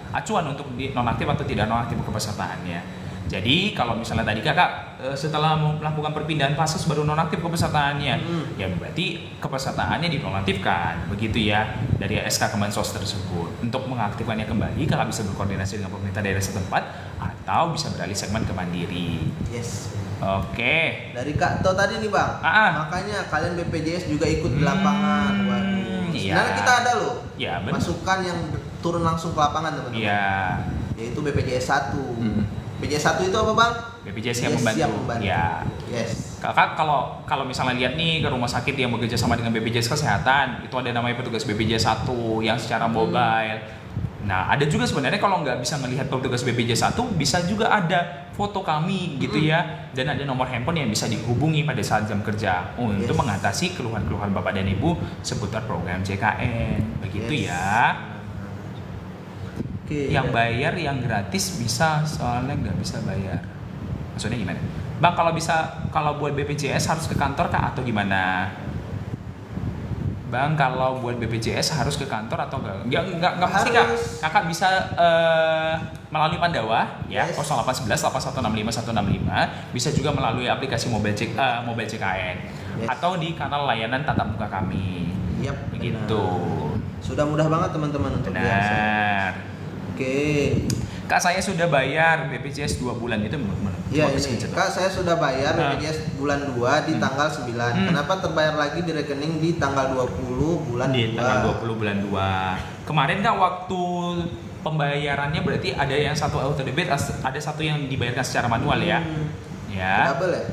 [SPEAKER 2] acuan untuk nonaktif atau tidak nonaktif kepesertaannya. Jadi kalau misalnya tadi kakak setelah melakukan perpindahan Vaskes baru nonaktif kepesertaannya, ya berarti kepesertaannya dinonaktifkan, begitu ya dari SK Kemensos tersebut. Untuk mengaktifkannya kembali, kakak bisa berkoordinasi dengan pemerintah daerah setempat atau bisa beralih segmen ke mandiri.
[SPEAKER 1] Yes.
[SPEAKER 2] Oke.
[SPEAKER 1] Dari Kak To tadi nih bang. Makanya kalian BPJS juga ikut di lapangan. Waduh.
[SPEAKER 2] Iya.
[SPEAKER 1] Sebenarnya kita ada loh.
[SPEAKER 2] Ya, benar.
[SPEAKER 1] Masukan yang turun langsung ke lapangan teman-teman.
[SPEAKER 2] Iya.
[SPEAKER 1] Yaitu BPJS 1. BPJS 1 itu apa bang?
[SPEAKER 2] BPJS yang membantu. Ya.
[SPEAKER 1] Yes.
[SPEAKER 2] Kakak kalau misalnya lihat nih ke rumah sakit yang bekerja sama dengan BPJS Kesehatan, itu ada namanya petugas BPJS 1 yang secara mobile. Nah, ada juga sebenarnya kalau nggak bisa melihat petugas BPJS 1, bisa juga ada foto kami gitu ya, dan ada nomor handphone yang bisa dihubungi pada saat jam kerja untuk mengatasi keluhan-keluhan Bapak dan Ibu seputar program JKN. Begitu ya.
[SPEAKER 1] Oke.
[SPEAKER 2] Yang bayar, yang gratis bisa, soalnya nggak bisa bayar. Maksudnya gimana? Bang, kalau buat BPJS harus ke kantor kah atau gimana? Bang, kalau buat BPJS harus ke kantor atau enggak? Enggak pasti kak. Kakak bisa melalui Pandawa ya, 0811 8165 165. Bisa juga melalui aplikasi mobile JKN atau di kanal layanan tatap muka kami.
[SPEAKER 1] Yap,
[SPEAKER 2] begitu.
[SPEAKER 1] Sudah mudah banget teman-teman untuk
[SPEAKER 2] benar.
[SPEAKER 1] Oke.
[SPEAKER 2] Kak, saya sudah bayar BPJS 2 bulan itu
[SPEAKER 1] Iya ini. Kak, saya sudah bayar BPJS bulan 2 di tanggal 9. Kenapa terbayar lagi di rekening di tanggal 20 bulan 2?
[SPEAKER 2] Di tanggal 20 bulan 2. Kemarin Kak waktu pembayarannya berarti ada yang satu auto debit, ada satu yang dibayarkan secara manual ya. Ya.
[SPEAKER 1] Double ya?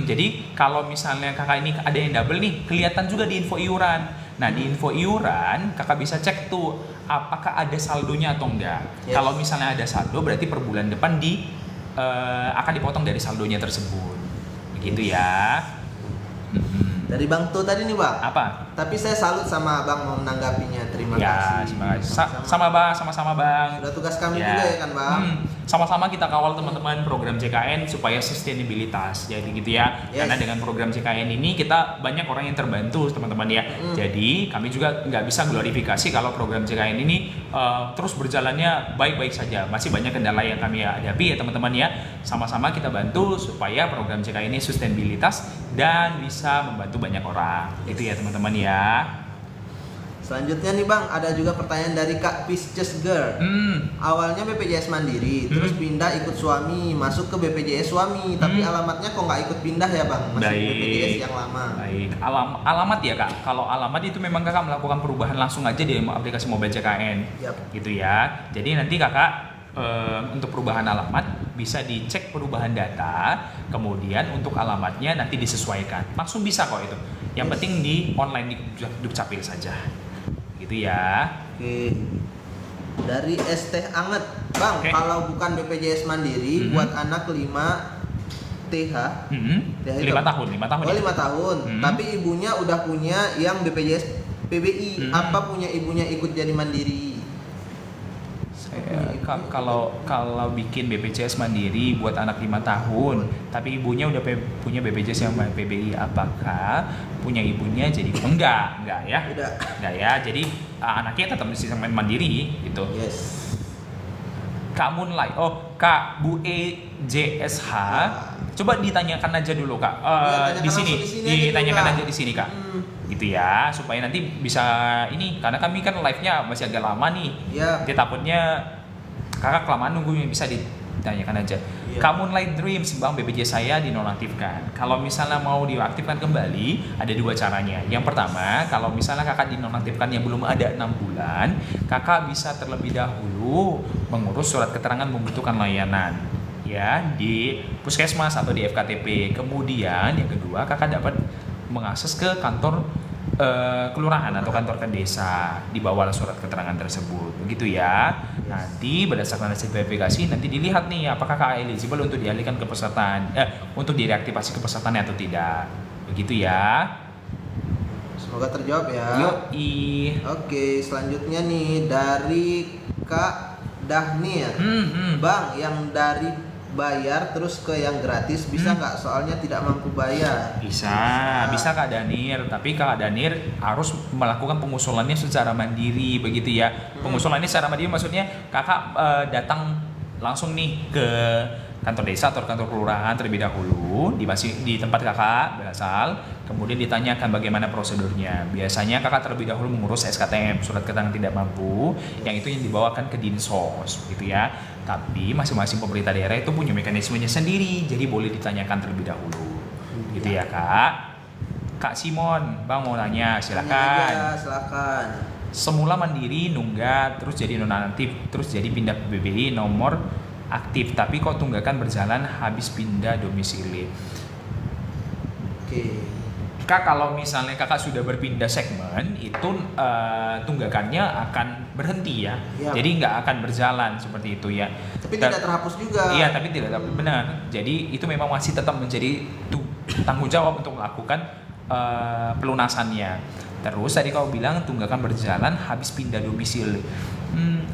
[SPEAKER 2] Jadi kalau misalnya kakak ini ada yang double nih, kelihatan juga di info iuran. Nah di info iuran kakak bisa cek tuh apakah ada saldonya atau enggak. Kalau misalnya ada saldo berarti per bulan depan akan dipotong dari saldonya tersebut. Begitu ya.
[SPEAKER 1] Dari Bang To tadi nih bang.
[SPEAKER 2] Apa?
[SPEAKER 1] Tapi saya salut sama abang mau menanggapinya. Terima kasih.
[SPEAKER 2] Sama bang, sama-sama bang.
[SPEAKER 1] Sudah tugas kami juga ya kan bang.
[SPEAKER 2] Sama-sama kita kawal teman-teman program JKN supaya sustainabilitas. Jadi gitu ya. Karena dengan program JKN ini kita banyak orang yang terbantu teman-teman ya. Jadi kami juga nggak bisa glorifikasi kalau program JKN ini terus berjalannya baik-baik saja. Masih banyak kendala yang kami hadapi ya teman-teman ya. Sama-sama kita bantu supaya program JKN ini sustainabilitas dan bisa membantu banyak orang. Gitu ya teman-teman ya.
[SPEAKER 1] Selanjutnya nih Bang, ada juga pertanyaan dari Kak Pisces Girl. Awalnya BPJS Mandiri, terus pindah ikut suami, masuk ke BPJS suami, tapi alamatnya kok nggak ikut pindah ya Bang? Masih BPJS yang lama.
[SPEAKER 2] Baik, alamat ya Kak. Kalau alamat itu memang Kakak melakukan perubahan langsung aja di aplikasi Mobile JKN, gitu ya. Jadi nanti Kakak untuk perubahan alamat bisa dicek perubahan data, kemudian untuk alamatnya nanti disesuaikan. Langsung bisa kok itu. Yang penting di online di Dukcapil saja. Gitu ya.
[SPEAKER 1] Oke. Dari ST Anget, Bang, kalau bukan BPJS Mandiri buat anak 5 TH.
[SPEAKER 2] 5 tahun.
[SPEAKER 1] Oh, 5 tahun. Tapi ibunya udah punya yang BPJS PBI. Apa punya ibunya ikut jadi mandiri?
[SPEAKER 2] Kalau bikin BPJS Mandiri buat anak 5 tahun, tapi ibunya udah punya BPJS yang PBI, apakah punya ibunya jadi enggak ya? Enggak ya. Jadi anaknya tetap mesti mandiri gitu.
[SPEAKER 1] Yes.
[SPEAKER 2] Kak Moonlight, Kak Bu EJSH, coba ditanyakan aja dulu Kak. Di sini ditanyakan aja di sini Kak. Gitu ya, supaya nanti bisa ini, karena kami kan live-nya masih agak lama nih. Jadi takutnya Kakak kelamaan nunggunya, bisa ditanyakan aja. Kak Moonlight Dreams, Bang, BPJS saya dinonaktifkan. Kalau misalnya mau diaktifkan kembali, ada 2 caranya. Yang pertama, kalau misalnya Kakak dinonaktifkan yang belum ada 6 bulan, Kakak bisa terlebih dahulu mengurus surat keterangan membutuhkan layanan ya di Puskesmas atau di FKTP. Kemudian yang kedua, Kakak dapat mengakses ke kantor kelurahan atau kantor ke desa, dibawa surat keterangan tersebut, begitu ya. Nanti berdasarkan hasil verifikasi nanti dilihat nih apakah Kakak eligible untuk dialihkan kepesertaan, untuk direaktivasi kepesertaannya atau tidak, begitu ya.
[SPEAKER 1] Semoga terjawab ya.
[SPEAKER 2] Yoi.
[SPEAKER 1] Oke, selanjutnya nih dari Kak Dahnir. Bang, yang dari bayar terus ke yang gratis bisa nggak? Soalnya tidak mampu bayar.
[SPEAKER 2] Bisa Kak Danir, tapi Kak Danir harus melakukan pengusulannya secara mandiri, begitu ya. Pengusulannya secara mandiri maksudnya Kakak datang langsung nih ke kantor desa atau kantor kelurahan terlebih dahulu di tempat Kakak berasal, kemudian ditanyakan bagaimana prosedurnya. Biasanya Kakak terlebih dahulu mengurus SKTM, surat keterangan tidak mampu, yang itu yang dibawakan ke Dinsos, gitu ya. Tapi masing-masing pemerintah daerah itu punya mekanismenya sendiri, jadi boleh ditanyakan terlebih dahulu, gitu ya Kak. Kak Simon, Bang mau nanya, silakan.
[SPEAKER 1] Silakan.
[SPEAKER 2] Semula mandiri, nunggak, terus jadi nonaktif, terus jadi pindah ke BBI nomor aktif, tapi kok tunggakan berjalan habis pindah domisili.
[SPEAKER 1] Oke.
[SPEAKER 2] Kak, kalau misalnya Kakak sudah berpindah segmen, itu tunggakannya akan berhenti ya. Jadi nggak akan berjalan seperti itu ya.
[SPEAKER 1] Tapi tidak terhapus juga.
[SPEAKER 2] Iya, tapi tidak terhapus, benar. Jadi itu memang masih tetap menjadi tanggung jawab untuk melakukan pelunasannya. Terus tadi kau bilang tunggakan berjalan habis pindah domisili.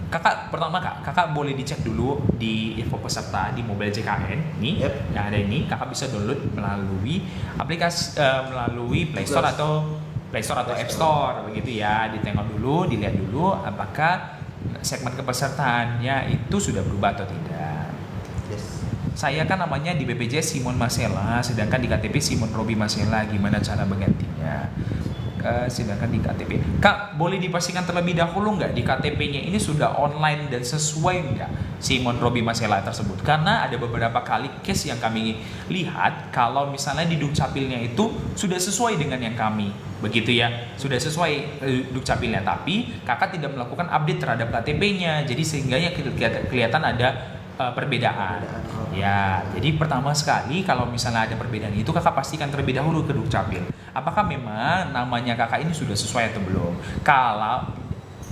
[SPEAKER 2] Kakak boleh dicek dulu di info peserta di Mobile JKN nih. Yang ada ini Kakak bisa download melalui aplikasi melalui Play Store atau App Store, begitu ya. Ditengok dulu, dilihat dulu apakah segmen kepesertaannya itu sudah berubah atau tidak. Saya kan namanya di BPJS Simon Masela, sedangkan di KTP Simon Robi Masela. Gimana cara menggantinya? Sedangkan di KTP, Kak, boleh dipastikan terlebih dahulu nggak di KTP-nya ini sudah online dan sesuai nggak Simon Robi Masela tersebut? Karena ada beberapa kali case yang kami lihat kalau misalnya di Dukcapilnya itu sudah sesuai dengan yang kami, begitu ya, sudah sesuai Dukcapilnya, tapi Kakak tidak melakukan update terhadap KTP-nya, jadi sehingga kelihatan ada perbedaan. Ya, jadi pertama sekali kalau misalnya ada perbedaan itu Kakak pastikan terlebih dahulu ke Dukcapil. Apakah memang namanya Kakak ini sudah sesuai atau belum? Kalau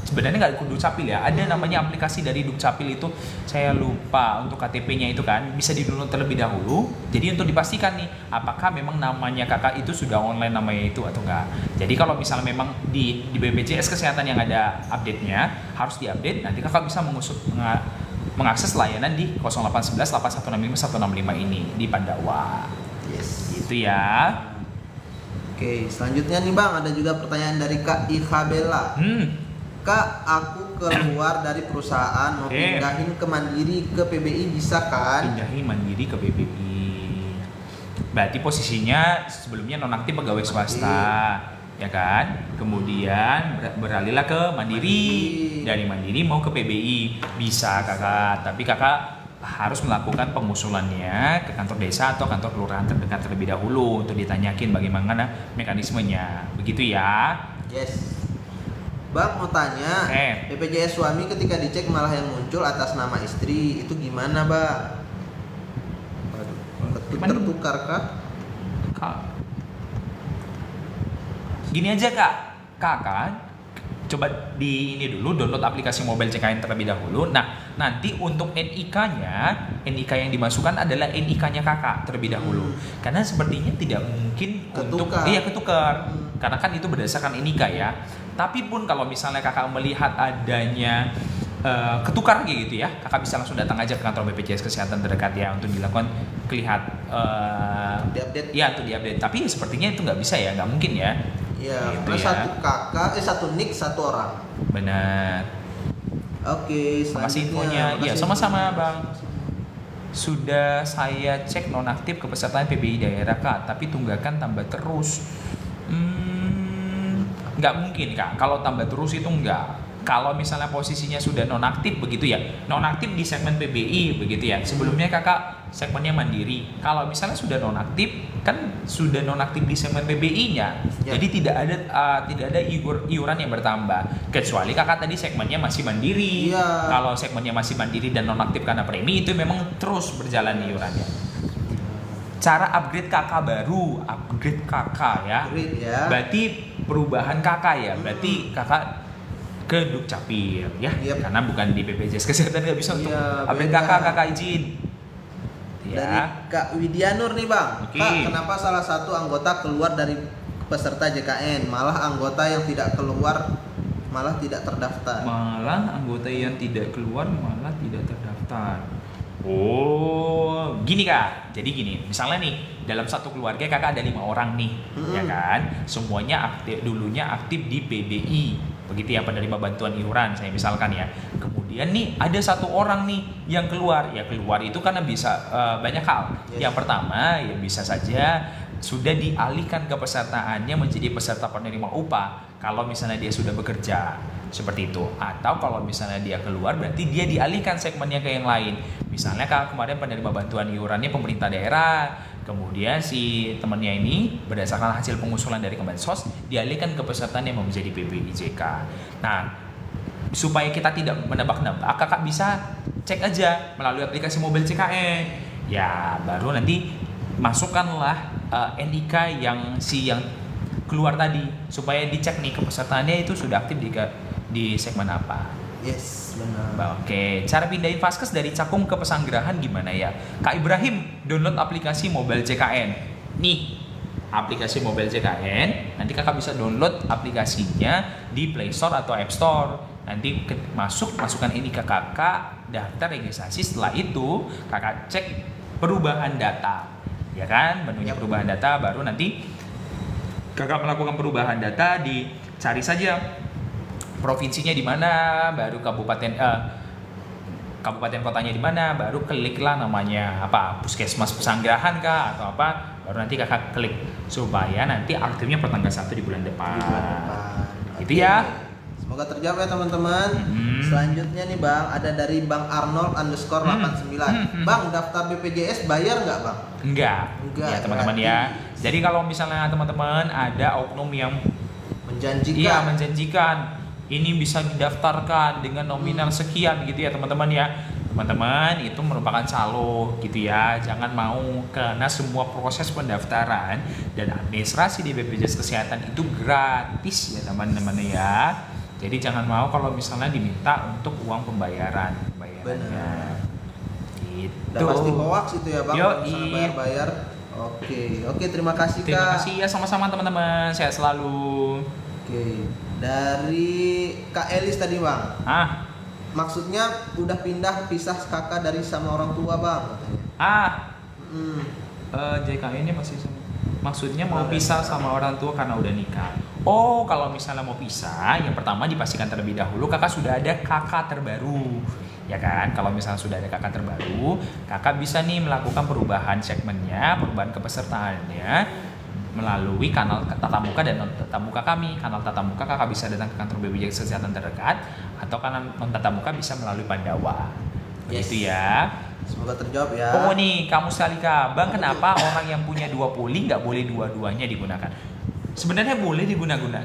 [SPEAKER 2] sebenarnya nggak ke Dukcapil ya, ada namanya aplikasi dari Dukcapil itu, saya lupa untuk KTP-nya itu kan, bisa di-download terlebih dahulu. Jadi untuk dipastikan nih, apakah memang namanya Kakak itu sudah online namanya itu atau enggak. Jadi kalau misalnya memang di BPJS Kesehatan yang ada update-nya, harus diupdate, nanti Kakak bisa mengakses layanan di 0811 8165 165 ini di Pandawa. Gitu ya.
[SPEAKER 1] Oke, selanjutnya nih Bang, ada juga pertanyaan dari Kak Ikhabela. Kak, aku keluar dari perusahaan mau pindahin ke Mandiri ke PBI bisa kan?
[SPEAKER 2] Pindahin Mandiri ke PBI. Berarti posisinya sebelumnya nonaktif pegawai swasta. ya kan? Kemudian beralihlah ke Mandiri. Dari Mandiri mau ke PBI bisa kakak, tapi kakak harus melakukan pengusulannya ke kantor desa atau kantor kelurahan terdekat terlebih dahulu untuk ditanyakin bagaimana mekanismenya, begitu ya.
[SPEAKER 1] Yes. Bang mau tanya, BPJS suami ketika dicek malah yang muncul atas nama istri, itu gimana bang? Tertukar kah?
[SPEAKER 2] Gini aja kakak coba di ini dulu, download aplikasi mobile JKN terlebih dahulu. Nah, nanti untuk NIK yang dimasukkan adalah NIK-nya kakak terlebih dahulu. Karena sepertinya tidak mungkin ketukar. Karena kan itu berdasarkan NIK ya. Tapi pun kalau misalnya kakak melihat adanya ketukar gitu ya, kakak bisa langsung datang aja ke kantor BPJS Kesehatan terdekat ya untuk dilakukan
[SPEAKER 1] diupdate.
[SPEAKER 2] Ya, untuk diupdate. Tapi sepertinya itu nggak bisa ya, nggak mungkin ya.
[SPEAKER 1] Iya,
[SPEAKER 2] gitu
[SPEAKER 1] karena
[SPEAKER 2] ya.
[SPEAKER 1] satu kakak, satu nik, satu orang.
[SPEAKER 2] Benar.
[SPEAKER 1] Oke,
[SPEAKER 2] makasih infonya. Iya, sama-sama bang. Sudah saya cek nonaktif kepesertaan PBI daerah kak, tapi tunggakan tambah terus. Nggak mungkin kak, kalau tambah terus itu nggak. Kalau misalnya posisinya sudah nonaktif begitu ya, nonaktif di segmen PBI begitu ya. Sebelumnya kakak segmennya Mandiri. Kalau misalnya sudah nonaktif, kan sudah nonaktif di segmen PBI-nya. Ya. Jadi tidak ada iuran yang bertambah. Kecuali kakak tadi segmennya masih Mandiri.
[SPEAKER 1] Ya.
[SPEAKER 2] Kalau segmennya masih Mandiri dan nonaktif karena premi itu memang terus berjalan iurannya. Cara upgrade kakak baru, upgrade kakak ya. Berarti perubahan kakak ya. Berarti kakak ke Dukcapil ya, karena bukan di BPJS Kesehatan nggak bisa untuk update kakak izin.
[SPEAKER 1] Ya. Dari Kak Widianur nih bang, Kak kenapa salah satu anggota keluar dari peserta JKN, malah anggota yang tidak keluar malah tidak terdaftar?
[SPEAKER 2] Malah anggota yang tidak keluar malah tidak terdaftar. Oh, gini kak. Jadi gini, misalnya nih dalam satu keluarga kakak ada 5 orang nih, ya kan? Semuanya dulunya aktif di PBI. Begitu ya, penerima bantuan iuran saya misalkan ya. Kemudian nih ada satu orang nih yang keluar. Ya keluar itu karena bisa banyak hal. Yang pertama ya bisa saja sudah dialihkan kepesertaannya menjadi peserta penerima upah kalau misalnya dia sudah bekerja, seperti itu. Atau kalau misalnya dia keluar berarti dia dialihkan segmennya ke yang lain. Misalnya kalau kemarin penerima bantuan iurannya pemerintah daerah, kemudian si temannya ini berdasarkan hasil pengusulan dari Kemensos dialihkan ke pesertaannya menjadi PBIJK. Nah, supaya kita tidak menebak-nebak, kakak bisa cek aja melalui aplikasi mobile JKN. Ya, baru nanti masukkanlah NIK yang keluar tadi supaya dicek nih kepesertaannya itu sudah aktif di segmen apa.
[SPEAKER 1] Yes, benar.
[SPEAKER 2] Oke, cara pindahin Vaskes dari Cakung ke Pesanggerahan gimana ya? Kak Ibrahim, download aplikasi mobile JKN. Nih, aplikasi mobile JKN, nanti kakak bisa download aplikasinya di Play Store atau App Store. Nanti masukkan ini ke kakak, daftar registrasi. Setelah itu kakak cek perubahan data, ya kan? Menunya perubahan data, baru nanti kakak melakukan perubahan data, dicari saja provinsinya di mana, baru kabupaten kotanya di mana, baru kliklah namanya apa, puskesmas Pesanggerahan kah atau apa, baru nanti kakak klik supaya nanti aktifnya pertanggal 1 di bulan depan. Itu ya.
[SPEAKER 1] Semoga terjawab ya teman-teman. Selanjutnya nih bang, ada dari Bang Arnold _89. Bang, daftar BPJS bayar nggak bang?
[SPEAKER 2] Enggak ya teman-teman ya. Jadi kalau misalnya teman-teman ada oknum yang menjanjikan ini bisa didaftarkan dengan nominal sekian gitu ya teman-teman ya. Teman-teman itu merupakan calo gitu ya. Jangan mau, karena semua proses pendaftaran dan administrasi di BPJS Kesehatan itu gratis ya teman-teman ya. Jadi jangan mau kalau misalnya diminta untuk uang pembayarannya. Gitu.
[SPEAKER 1] Udah pasti hoax itu ya bang, kalau misalnya bayar. Oke, terima kasih kak.
[SPEAKER 2] Terima kasih ya, sama-sama teman-teman, sehat selalu.
[SPEAKER 1] Oke, dari Kak Elis tadi bang. Maksudnya udah pisah kakak dari sama orang tua bang katanya.
[SPEAKER 2] JKN ini masih sama. Maksudnya mau pisah sama orang tua karena udah nikah. Oh, kalau misalnya mau pisah, yang pertama dipastikan terlebih dahulu kakak sudah ada kakak terbaru. Ya kan, kalau misalnya sudah ada kakak terbaru, kakak bisa nih melakukan perubahan segmennya, perubahan kepesertaannya melalui kanal tatap muka dan non tatap muka kami. Kanal tatap muka kakak bisa datang ke kantor BPJS Kesehatan terdekat, atau kanal non tatap muka bisa melalui Pandawa. Begitu ya.
[SPEAKER 1] Semoga terjawab ya.
[SPEAKER 2] Oh nih, kamu sekali Kak. Bang, kenapa orang yang punya 2 poli nggak boleh dua-duanya digunakan? Sebenarnya boleh digunakan,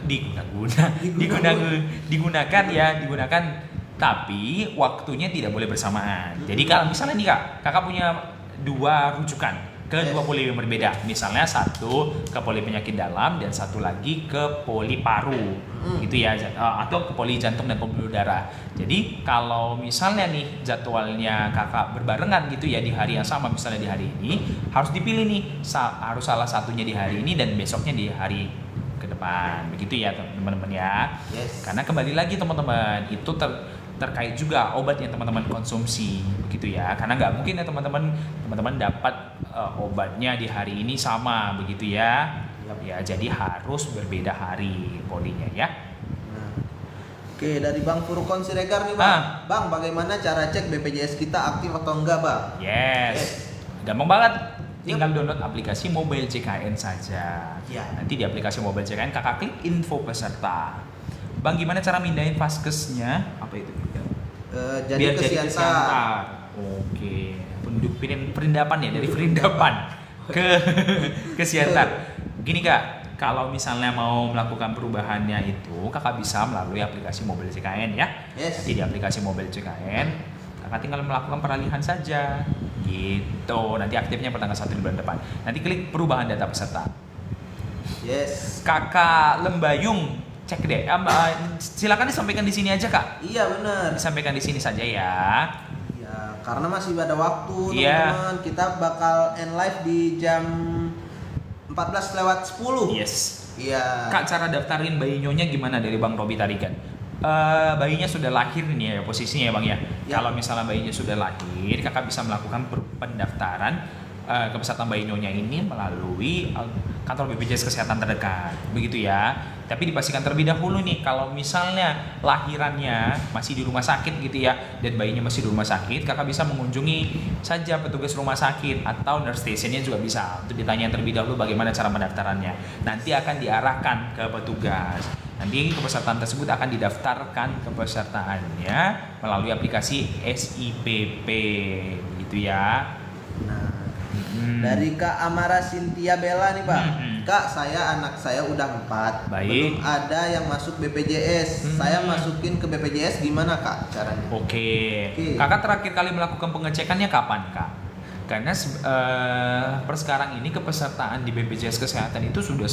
[SPEAKER 2] tapi waktunya tidak boleh bersamaan. Jadi kalau misalnya nih Kak, kakak punya 2 rujukan ke 2 poli yang berbeda. Misalnya satu ke poli penyakit dalam dan satu lagi ke poli paru, gitu ya, atau ke poli jantung dan pembuluh darah. Jadi kalau misalnya nih jadwalnya kakak berbarengan gitu ya di hari yang sama, misalnya di hari ini, harus dipilih nih, harus salah satunya di hari ini dan besoknya di hari ke depan. Begitu ya teman-teman ya. Karena kembali lagi teman-teman, itu terkait juga obat yang teman-teman konsumsi, begitu ya. Karena nggak mungkin ya teman-teman dapat obatnya di hari ini sama, begitu ya. Ya, jadi harus berbeda hari polinya ya.
[SPEAKER 1] Oke, dari Bang Furkon Siregar nih Bang. Bang, bagaimana cara cek BPJS kita aktif atau enggak Bang?
[SPEAKER 2] Yes. Gampang banget. Tinggal download aplikasi Mobile JKN saja. Nanti di aplikasi Mobile JKN kakak klik info peserta. Bang, gimana cara mindahin vaskesnya? Apa itu?
[SPEAKER 1] Biar jadi Siantar.
[SPEAKER 2] Oke. Perindapan ya, dari perindapan ke Siantar. Gini Kak, kalau misalnya mau melakukan perubahannya itu, kakak bisa melalui aplikasi Mobile JKN ya. Jadi di aplikasi Mobile JKN, kakak tinggal melakukan peralihan saja. Gitu. Nanti aktifnya pertanggal 1 di bulan depan. Nanti klik perubahan data peserta. Kakak Lembayung, cek deh. Silakan disampaikan di sini aja Kak.
[SPEAKER 1] Iya benar.
[SPEAKER 2] Disampaikan di sini saja ya.
[SPEAKER 1] Ya, karena masih ada waktu teman-teman. Kita bakal end live di jam 14:10. Iya.
[SPEAKER 2] Kak, cara daftarin bayi nyonya gimana dari Bang Robi Tarigan? Bayinya sudah lahir nih ya posisinya ya Bang ya. Kalau misalnya bayinya sudah lahir, kakak bisa melakukan pendaftaran kepesertaan bayi nyonya ini melalui kantor BPJS Kesehatan terdekat, begitu ya. Tapi dipastikan terlebih dahulu nih, kalau misalnya lahirannya masih di rumah sakit gitu ya, dan bayinya masih di rumah sakit, kakak bisa mengunjungi saja petugas rumah sakit atau nurse stationnya juga bisa, untuk ditanya terlebih dahulu bagaimana cara pendaftarannya. Nanti akan diarahkan ke petugas. Nanti kepesertaan tersebut akan didaftarkan kepesertaannya melalui aplikasi SIPP, gitu ya.
[SPEAKER 1] Dari Kak Amara Cynthia Bella nih Pak. Kak, anak saya udah 4. Belum ada yang masuk BPJS. Saya masukin ke BPJS gimana Kak caranya?
[SPEAKER 2] Oke. Kakak terakhir kali melakukan pengecekannya kapan Kak? Karena per sekarang ini kepesertaan di BPJS Kesehatan itu sudah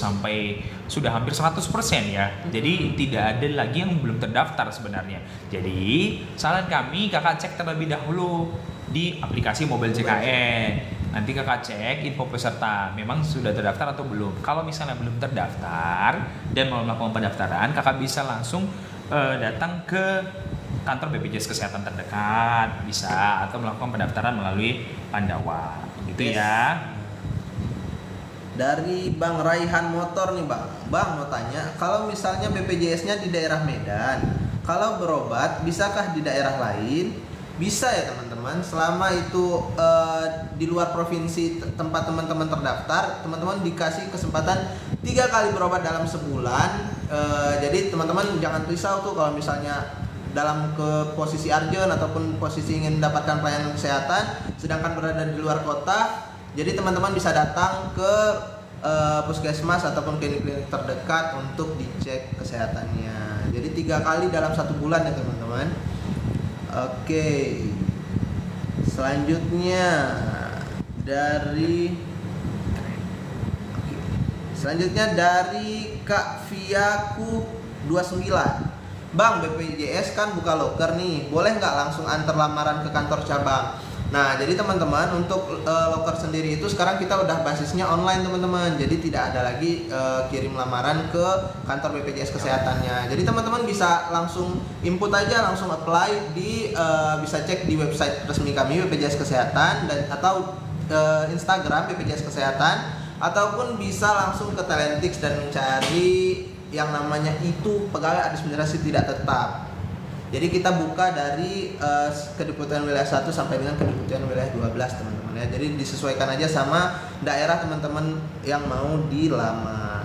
[SPEAKER 2] hampir 100% ya. Jadi tidak ada lagi yang belum terdaftar sebenarnya. Jadi saran kami kakak cek terlebih dahulu di aplikasi Mobile JKN. Nanti kakak cek info peserta memang sudah terdaftar atau belum. Kalau misalnya belum terdaftar dan mau melakukan pendaftaran, kakak bisa langsung datang ke kantor BPJS Kesehatan terdekat, bisa, atau melakukan pendaftaran melalui Pandawa, gitu ya.
[SPEAKER 1] Dari Bang Raihan Motor nih Bang mau tanya, kalau misalnya BPJS-nya di daerah Medan, kalau berobat bisakah di daerah lain? Bisa ya teman-teman, selama itu di luar provinsi tempat teman-teman terdaftar, teman-teman dikasih kesempatan 3 kali berobat dalam sebulan. Jadi teman-teman jangan risau tuh kalau misalnya dalam ke posisi urgent ataupun posisi ingin mendapatkan pelayanan kesehatan sedangkan berada di luar kota. Jadi teman-teman bisa datang ke puskesmas ataupun klinik-klinik terdekat untuk dicek kesehatannya. Jadi 3 kali dalam 1 bulan ya teman-teman. Oke. Selanjutnya dari Kak Viaku 29. Bang, BPJS kan buka loker nih, boleh nggak langsung antar lamaran ke kantor cabang? Nah, jadi teman-teman untuk loker sendiri itu sekarang kita udah basisnya online teman-teman. Jadi tidak ada lagi kirim lamaran ke kantor BPJS Kesehatannya. Jadi teman-teman bisa langsung input aja, langsung apply di bisa cek di website resmi kami BPJS Kesehatan dan atau Instagram BPJS Kesehatan, ataupun bisa langsung ke Talentix dan mencari yang namanya itu pegawai administrasi tidak tetap. Jadi kita buka dari kedeputian wilayah 1 sampai dengan kedeputian wilayah 12 teman-teman ya. Jadi disesuaikan aja sama daerah teman-teman yang mau dilamar.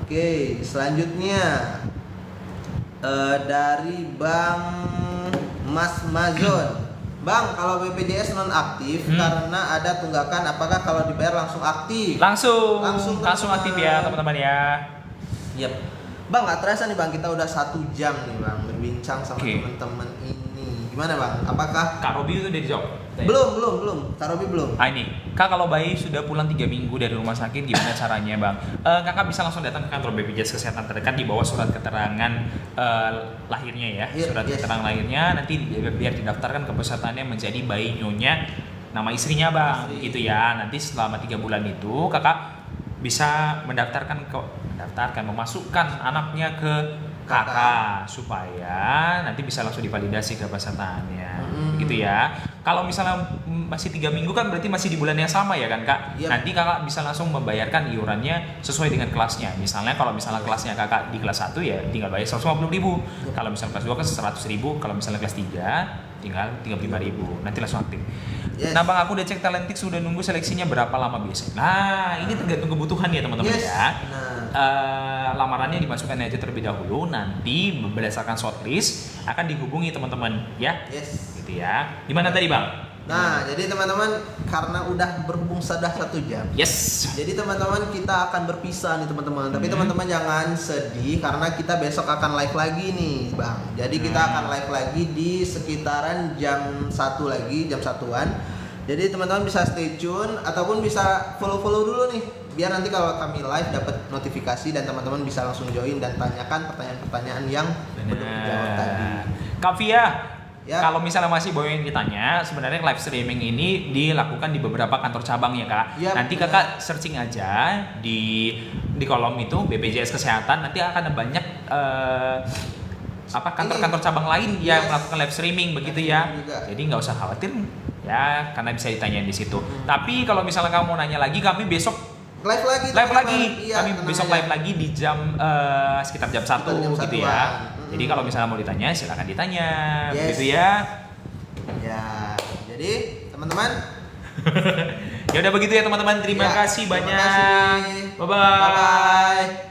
[SPEAKER 1] Oke, selanjutnya dari Bang Mas Mazon. Bang, kalau BPJS non aktif karena ada tunggakan, apakah kalau dibayar langsung aktif?
[SPEAKER 2] Langsung aktif ya teman-teman ya.
[SPEAKER 1] Yap. Bang, nggak terasa nih Bang, kita udah 1 jam nih Bang berbincang sama
[SPEAKER 2] Oke.
[SPEAKER 1] teman-teman ini. Gimana Bang? Apakah
[SPEAKER 2] Kak Robi itu udah dijawab?
[SPEAKER 1] belum? Kak Robi belum.
[SPEAKER 2] Ini, Kak kalau bayi sudah pulang 3 minggu dari rumah sakit, gimana caranya Bang? Kakak bisa langsung datang ke kantor BPJS Kesehatan terdekat, di bawah surat keterangan lahirnya ya. Surat keterangan lahirnya, nanti biar didaftarkan ke pesertanya menjadi bayi nyonya nama istrinya Bang, gitu ya. Nanti selama 3 bulan itu kakak bisa memasukkan anaknya ke kakak supaya nanti bisa langsung divalidasi ke pesertaannya, gitu ya. Kalau misalnya masih 3 minggu kan berarti masih di bulan yang sama ya kan Kak.
[SPEAKER 1] Yep.
[SPEAKER 2] Nanti kakak bisa langsung membayarkan iurannya sesuai dengan kelasnya. Misalnya kalau misalnya kelasnya kakak di kelas 1 ya tinggal bayar 150.000. Kalau misalnya kelas 2 kan 100.000. Kalau misalnya kelas 3 tinggal 35.000. Nanti langsung aktif.
[SPEAKER 1] Yes.
[SPEAKER 2] Nah Bang, aku udah cek Talentix, sudah nunggu seleksinya berapa lama biasanya. Nah ini tergantung kebutuhan ya teman-teman ya. Lamarannya dimasukkan aja terlebih dahulu, nanti berdasarkan shortlist akan dihubungi teman-teman ya.
[SPEAKER 1] Yes.
[SPEAKER 2] Gitu ya. Gimana tadi Bang?
[SPEAKER 1] Nah, jadi teman-teman karena udah berhubung sudah 1 jam.
[SPEAKER 2] Yes.
[SPEAKER 1] Jadi teman-teman kita akan berpisah nih teman-teman. Tapi teman-teman jangan sedih karena kita besok akan live lagi nih, Bang. Jadi kita akan live lagi di sekitaran jam 1 lagi, jam 1-an. Jadi teman-teman bisa stay tune ataupun bisa follow-follow dulu nih. Biar nanti kalau kami live dapat notifikasi dan teman-teman bisa langsung join dan tanyakan pertanyaan-pertanyaan yang belum dijawab tadi.
[SPEAKER 2] Kak Via,
[SPEAKER 1] Ya.
[SPEAKER 2] kalau misalnya masih boleh ditanya, sebenarnya live streaming ini dilakukan di beberapa kantor cabang ya Kak.
[SPEAKER 1] Ya,
[SPEAKER 2] Nanti
[SPEAKER 1] benar.
[SPEAKER 2] Kakak searching aja di kolom itu BPJS Kesehatan, nanti akan ada banyak kantor-kantor cabang lain yang melakukan live streaming begitu ya.
[SPEAKER 1] Juga.
[SPEAKER 2] Jadi nggak usah khawatir ya, karena bisa ditanyain di situ. Tapi kalau misalnya kamu mau nanya lagi, kami besok
[SPEAKER 1] Live lagi. Iya,
[SPEAKER 2] kami besok live lagi di jam sekitar jam 1 gitu ya. Jadi kalau misalnya mau ditanya silakan ditanya,
[SPEAKER 1] Yes.
[SPEAKER 2] gitu ya.
[SPEAKER 1] Ya, jadi teman-teman
[SPEAKER 2] Ya udah begitu ya teman-teman. Terima kasih
[SPEAKER 1] terima
[SPEAKER 2] banyak.
[SPEAKER 1] kasih.
[SPEAKER 2] Bye bye.
[SPEAKER 1] Bye-bye.